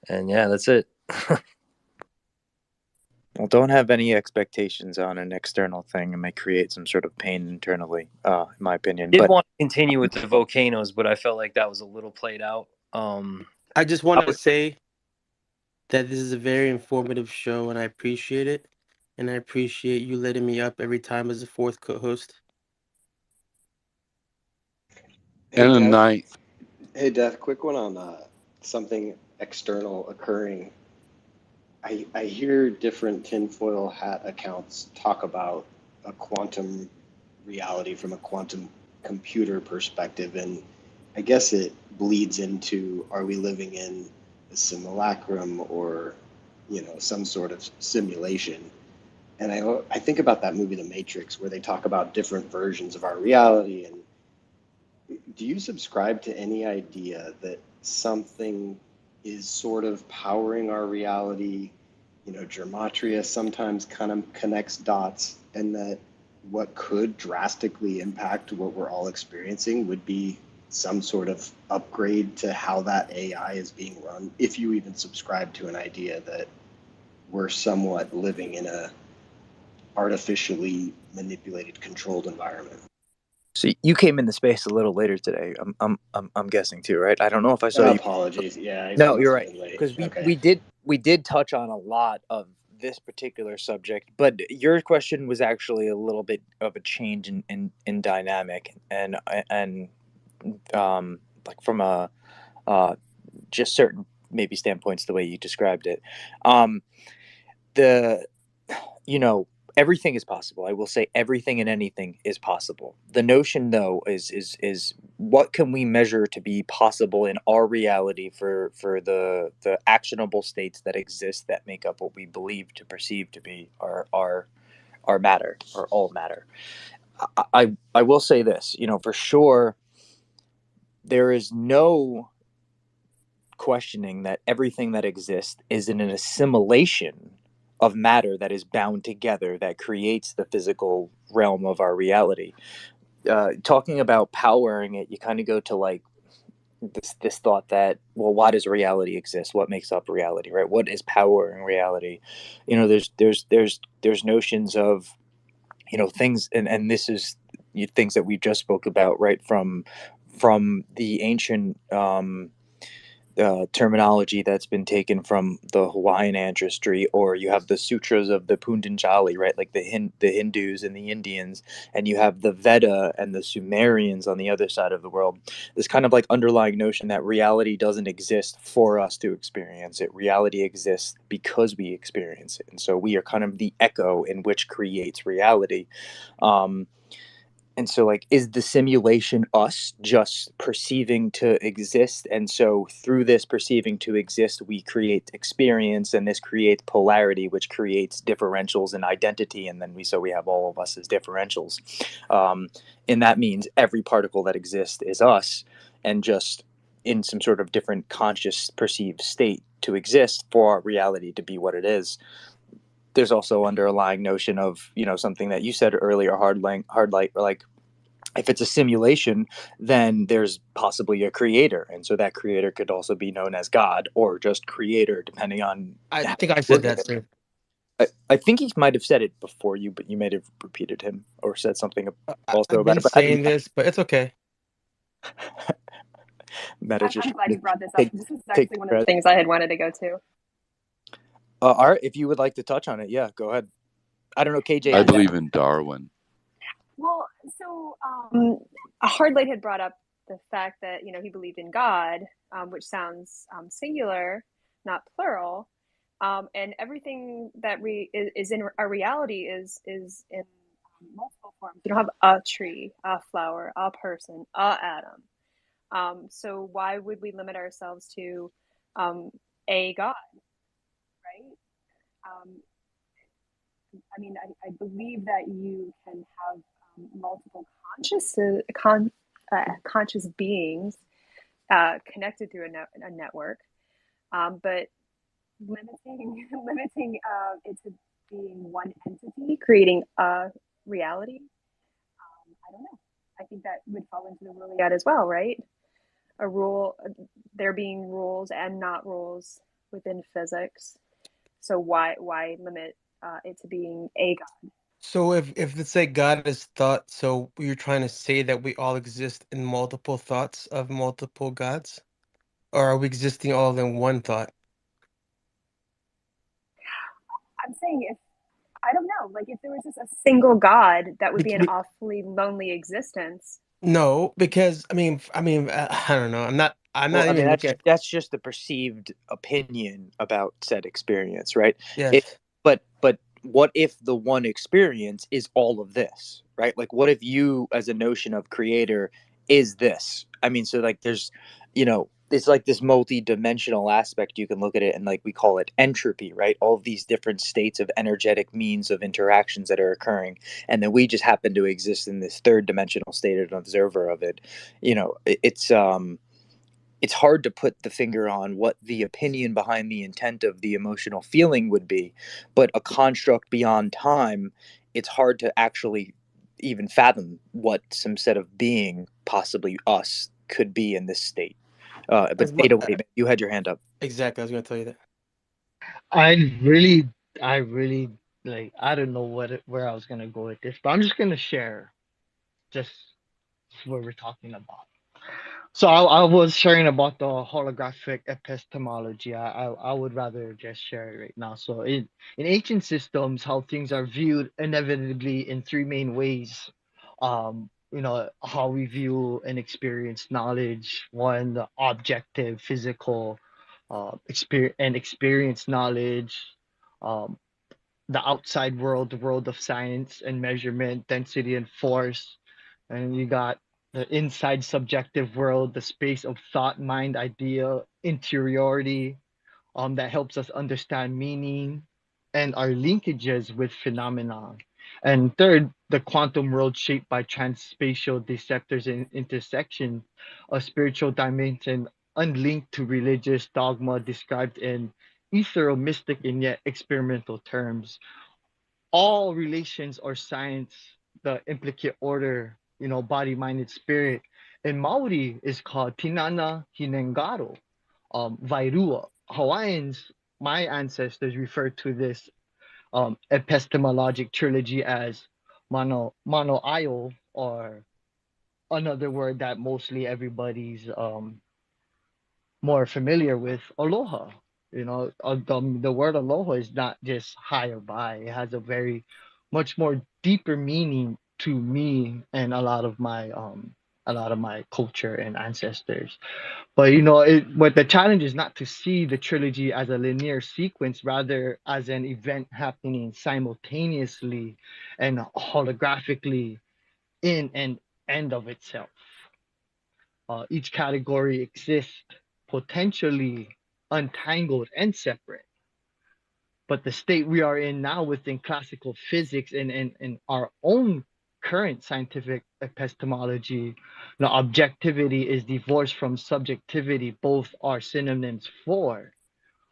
And yeah, that's it. Well, don't have any expectations on an external thing. It may create some sort of pain internally, in my opinion. Did But want to continue with the volcanoes, but I felt like that was a little played out. I just want to say that this is a very informative show, and I appreciate it. And I appreciate you letting me up every time as a fourth co-host. Hey, And a Dev. ninth. Hey, Dev. Quick one on something external occurring. I hear different tinfoil hat accounts talk about a quantum reality from a quantum computer perspective, and I guess it bleeds into, are we living in a simulacrum or, some sort of simulation? And I think about that movie, The Matrix, where they talk about different versions of our reality. And do you subscribe to any idea that something is sort of powering our reality gematria sometimes kind of connects dots, and that what could drastically impact what we're all experiencing would be some sort of upgrade to how that AI is being run, if you even subscribe to an idea that we're somewhat living in a artificially manipulated, controlled environment. So you came in the space a little later today. I'm guessing too, right? I don't know if I saw you. Apologies. Yeah, I No, must you're have right. been late. Because Okay. we did touch on a lot of this particular subject, but your question was actually a little bit of a change in dynamic and like from a just certain maybe standpoints the way you described it. Um, the you know everything is possible. I will say everything and anything is possible. The notion though is what can we measure to be possible in our reality for the actionable states that exist that make up what we believe to perceive to be our matter or all matter. I will say this, for sure there is no questioning that everything that exists is in an assimilation of matter that is bound together that creates the physical realm of our reality. Talking about powering it, you kind of go to like this thought that, well, why does reality exist? What makes up reality, right? What is powering reality? There's notions of things, and this is things that we just spoke about, right, from the ancient terminology that's been taken from the Hawaiian ancestry, or you have the sutras of the Pundanjali, right, like the Hindus and the Indians, and you have the Veda and the Sumerians on the other side of the world. This kind of like underlying notion that reality doesn't exist for us to experience it. Reality exists because we experience it, and so we are kind of the echo in which creates reality. Um, and so, like, is the simulation us just perceiving to exist? And so, through this perceiving to exist, we create experience, and this creates polarity, which creates differentials in identity. And then we have all of us as differentials. Um, and that means every particle that exists is us, and just in some sort of different conscious perceived state to exist for our reality to be what it is. There's also underlying notion of something that you said earlier, hard light, like if it's a simulation, then there's possibly a creator, and so that creator could also be known as God or just creator, depending on I how think I you said look at that it. too. I think he might have said it before you, but you might have repeated him or said something also I've about been it. But I saying didn't. this, but it's okay. Meta just I'm glad you brought this up. take This is take actually the one of the credit. things I had wanted to go to. Art, if you would like to touch on it, yeah, go ahead. I don't know, KJ. I Yeah. believe in Darwin. Well, so Hardlight had brought up the fact that he believed in God, which sounds singular, not plural, and everything that is in our reality is in multiple forms. You don't have a tree, a flower, a person, a atom. So why would we limit ourselves to a God, right? Um, I mean, I believe that you can have multiple conscious beings connected through a network, but limiting it to being one entity, creating a reality. I don't know. I think that would fall into the rule yet as well, right? A rule, there being rules and not rules within physics. So why limit it to being a God? So if let's say God is thought, so you're trying to say that we all exist in multiple thoughts of multiple gods, or are we existing all in one thought? I'm saying if I don't know, like if there was just a single God, that would be Bec- an be- awfully lonely existence. no, because I don't know. I'm Well, not I mean, even looking at. that's just the perceived opinion about said experience, right? It, Yes. but what if the one experience is all of this, right? Like, what if you, as a notion of creator, is this? I mean, so like, it's like this multi-dimensional aspect. You can look at it, and like we call it entropy, right? All of these different states of energetic means of interactions that are occurring, and then we just happen to exist in this third dimensional state, an observer of it. It's it's hard to put the finger on what the opinion behind the intent of the emotional feeling would be. But a construct beyond time, it's hard to actually even fathom what some set of being, possibly us, could be in this state. But As mu- 808, you had your hand up. exactly, I was going to tell you that. I really, I really like. I don't know where I was gonna go with this, but I'm just gonna share just what we're talking about. So I was sharing about the holographic epistemology. I would rather just share it right now. So in ancient systems, how things are viewed inevitably in three main ways. How we view and experience knowledge. One, the objective, physical, experience knowledge. Um, the outside world, the world of science and measurement, density and force, and you got the inside subjective world, the space of thought, mind, idea, interiority, that helps us understand meaning and our linkages with phenomena. And third, the quantum world shaped by transspatial dissectors and intersection, a spiritual dimension unlinked to religious dogma described in ethereal, mystic, and yet experimental terms. All relations or science, the implicate order, body, mind, and spirit. In Maori is called Tinana Hinengaro, Vairua. Hawaiians, my ancestors referred to this epistemologic trilogy as Mano Ayo, or another word that mostly everybody's more familiar with, aloha. The word aloha is not just hi or bye. It has a very much more deeper meaning to me and a lot of my culture and ancestors. But but the challenge is not to see the trilogy as a linear sequence, rather as an event happening simultaneously and holographically in and end of itself. Each category exists potentially untangled and separate. But the state we are in now within classical physics and our own current scientific epistemology, the objectivity is divorced from subjectivity. Both are synonyms for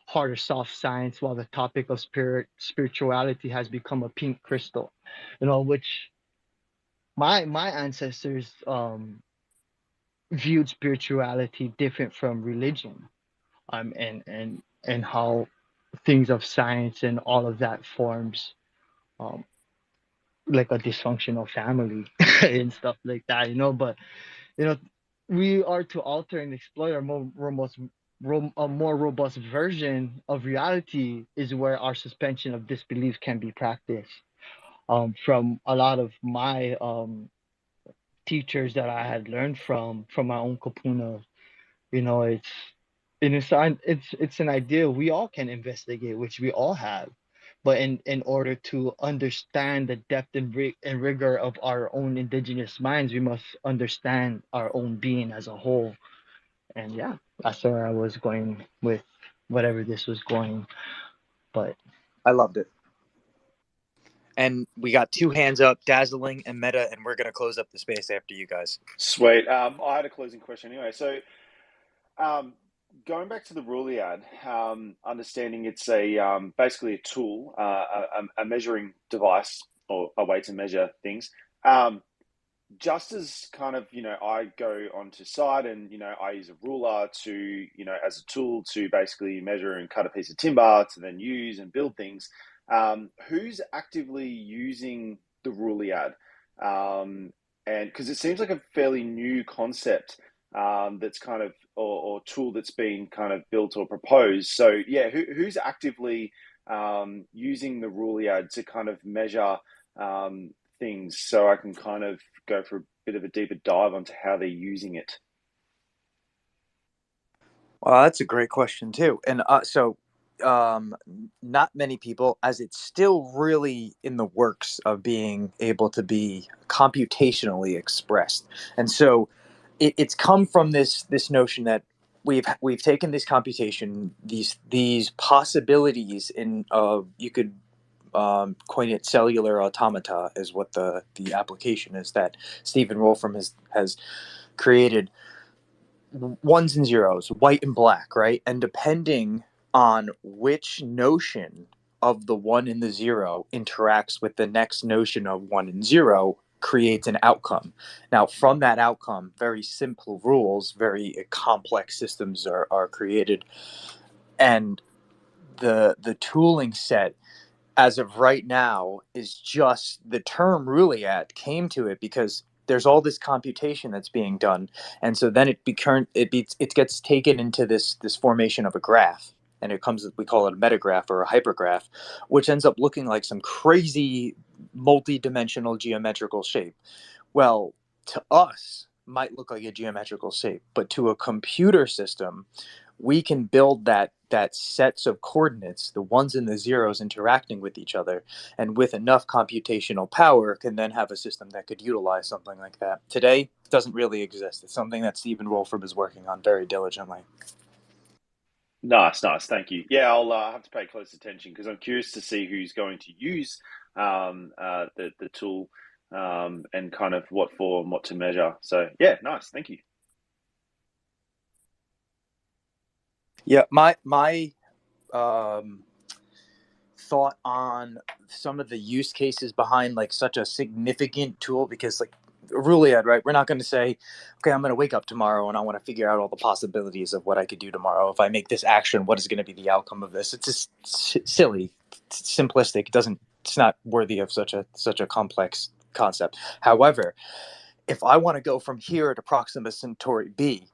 hard or soft science, while the topic of spirituality has become a pink crystal, which my ancestors viewed spirituality different from religion, and how things of science and all of that forms um like a dysfunctional family and stuff like that, but you know we are to alter and explore a more robust version of reality, is where our suspension of disbelief can be practiced. From a lot of my teachers that I had learned from my own kapuna, it's it's an idea we all can investigate, which we all have. But in order to understand the depth and rigor of our own indigenous minds, we must understand our own being as a whole. And yeah, that's where I was going with whatever this was going. But I loved it. And we got two hands up, Dazzling and Meta, and we're going to close up the space after you guys. Sweet. I had a closing question anyway. So, going back to the Ruliad, understanding it's basically a tool, a measuring device or a way to measure things. Just as kind of, I go onto site and, I use a ruler to, as a tool to basically measure and cut a piece of timber to then use and build things. Who's actively using the Ruliad? And because it seems like a fairly new concept, that's kind of, or tool that's been kind of built or proposed. So yeah, who's actively using the Ruliad to kind of measure things, so I can kind of go for a bit of a deeper dive onto how they're using it? Well, that's a great question too. And not many people, as it's still really in the works of being able to be computationally expressed. And so it's come from this notion that we've taken this computation, these possibilities in you could coin it cellular automata is what the application is that Stephen Wolfram has created. ones and zeros, white and black, right? And depending on which notion of the one and the zero interacts with the next notion of one and zero, creates an outcome. Now, from that outcome, very simple rules, very complex systems are created. And the tooling set as of right now is just the term Rouliat came to it because there's all this computation that's being done, and so then it gets taken into this formation of a graph, and it comes, we call it a metagraph or a hypergraph, which ends up looking like some crazy multi-dimensional geometrical shape. Well, to us might look like a geometrical shape, but to a computer system, we can build that sets of coordinates, the ones and the zeros interacting with each other, and with enough computational power can then have a system that could utilize something like that. Today, it doesn't really exist. It's something that Stephen Wolfram is working on very diligently. Nice, nice. Thank you. Yeah, I'll have to pay close attention because I'm curious to see who's going to use the tool and kind of what for and what to measure. So yeah, nice. Thank you. Yeah, my thought on some of the use cases behind like such a significant tool, because like Rouliad, right? We're not going to say, okay, I'm going to wake up tomorrow and I want to figure out all the possibilities of what I could do tomorrow. If I make this action, what is going to be the outcome of this? It's just silly, it's simplistic. It's not worthy of such a complex concept. However, if I want to go from here to Proxima Centauri B,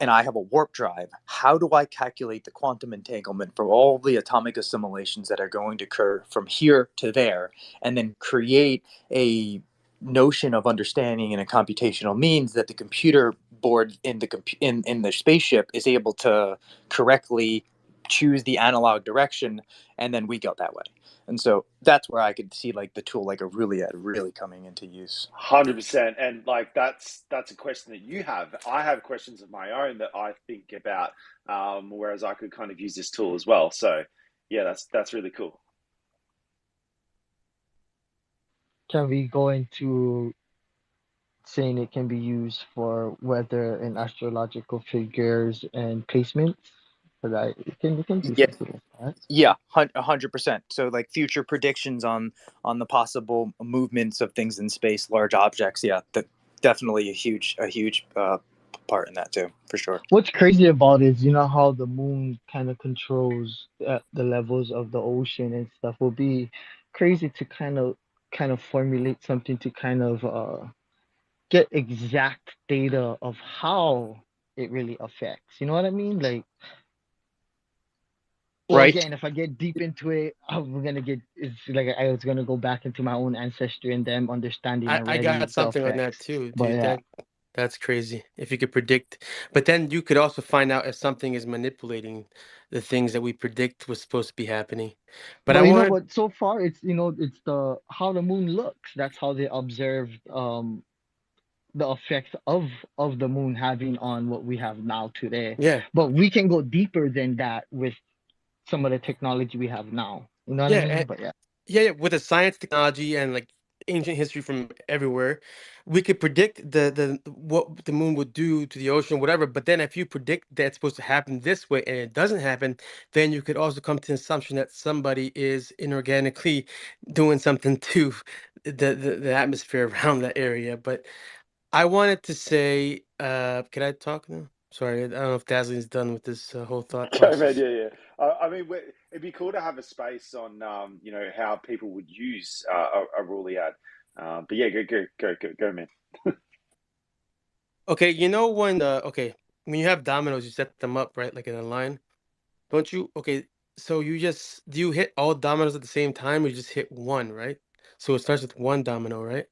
and I have a warp drive, how do I calculate the quantum entanglement for all the atomic assimilations that are going to occur from here to there, and then create a notion of understanding and a computational means that the computer board in the spaceship is able to correctly choose the analog direction, and then we go that way. And so that's where I could see like the tool like a really coming into use. 100%. And like that's a question that you have. I have questions of my own that I think about, whereas I could kind of use this tool as well. So yeah, that's really cool. Can we go into saying it can be used for weather and astrological figures and placements? Because it can do Yeah, something like that. yeah, 100%. So like future predictions on the possible movements of things in space, large objects. Yeah, that definitely a huge part in that too, for sure. What's crazy about it is, you know how the moon kind of controls the levels of the ocean and stuff. Will be crazy to kind of formulate something to kind of get exact data of how it really affects. You know what I mean? Like, well, Right. again, if I get deep into it, we're gonna get. It's like I was gonna go back into my own ancestry and them understanding I already got the something on that effects. too, But dude. yeah, That's crazy. If you could predict, but then you could also find out if something is manipulating the things that we predict was supposed to be happening. But but I wanted, but so far it's the how the moon looks. That's how they observed the effects of the moon having on what we have now today. yeah, But we can go deeper than that with some of the technology we have now. You know what I yeah, mean? But yeah. yeah, with the science, technology, and like ancient history from everywhere, we could predict the what the moon would do to the ocean, whatever. But then, if you predict that's supposed to happen this way and it doesn't happen, then you could also come to the assumption that somebody is inorganically doing something to the atmosphere around that area. But I wanted to say, can I talk now? Sorry, I don't know if Dazzling's done with this whole thought Okay, man. process. Yeah, yeah. I mean, it'd be cool to have a space on, how people would use a Rouliad. But yeah, go, man. Okay, when you have dominoes, you set them up, right, like in a line, don't you? Okay, so do you hit all dominoes at the same time, or you just hit one, right? So it starts with one domino, right?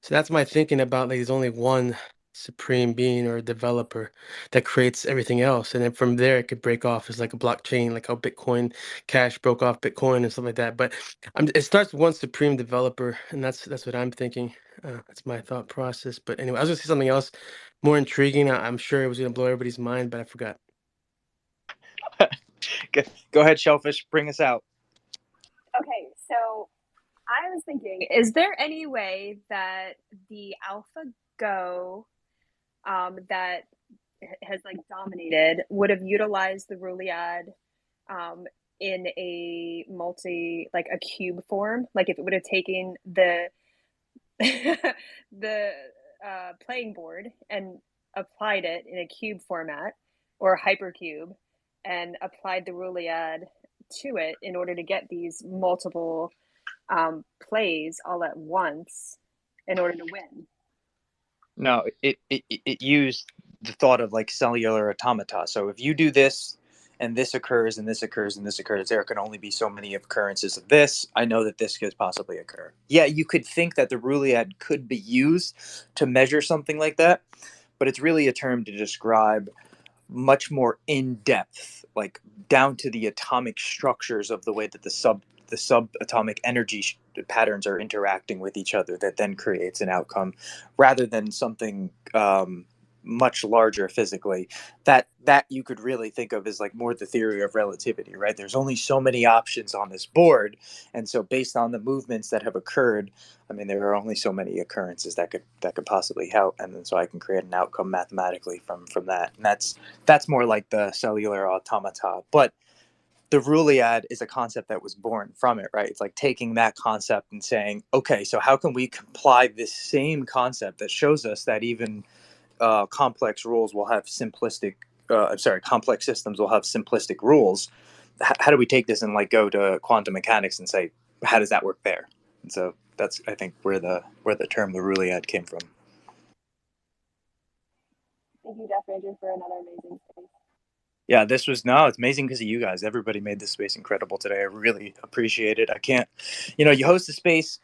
So that's my thinking about like there's only one supreme being or developer that creates everything else, and then from there it could break off as like a blockchain, like how Bitcoin Cash broke off Bitcoin and stuff like that. But it starts with one supreme developer, and that's what I'm thinking. That's my thought process. But anyway, I was gonna say something else more intriguing. I'm sure it was gonna blow everybody's mind, but I forgot. Go ahead, Shellfish, bring us out. Okay, so I was thinking, is there any way that the AlphaGo that has like dominated would have utilized the Rouliad in a like a cube form. Like if it would have taken the the playing board and applied it in a cube format or hypercube and applied the Rouliad to it in order to get these multiple plays all at once in order to win. No, it used the thought of like cellular automata. So if you do this and this occurs and this occurs and this occurs, there can only be so many occurrences of this. I know that this could possibly occur. Yeah, you could think that the Rouliad could be used to measure something like that, but it's really a term to describe much more in depth, like down to the atomic structures of the way that the subatomic energy patterns are interacting with each other, that then creates an outcome, rather than something much larger physically. That you could really think of as like more the theory of relativity, right? There's only so many options on this board, and so based on the movements that have occurred, I mean, there are only so many occurrences that could possibly help, and then so I can create an outcome mathematically from that. And that's more like the cellular automata. But the Rouliad is a concept that was born from it, right? It's like taking that concept and saying, okay, so how can we apply this same concept that shows us that even complex rules will have complex systems will have simplistic rules. How do we take this and like go to quantum mechanics and say, how does that work there? And so that's, I think, where the term the Rouliad came from. Thank you, Death Ranger, for another amazing space. Yeah, it's amazing because of you guys. Everybody made this space incredible today. I really appreciate it. I can't, you host a space,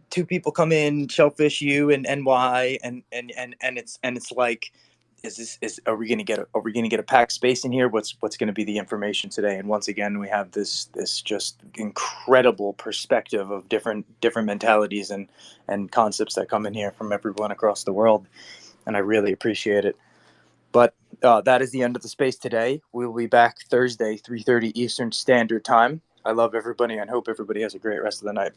two people come in, Shellfish, you and NY, and it's like, are we gonna get a packed space in here? What's gonna be the information today? And once again, we have this just incredible perspective of different mentalities and concepts that come in here from everyone across the world, and I really appreciate it. But that is the end of the space today. We'll be back Thursday, 3:30 Eastern Standard Time. I love everybody and hope everybody has a great rest of the night.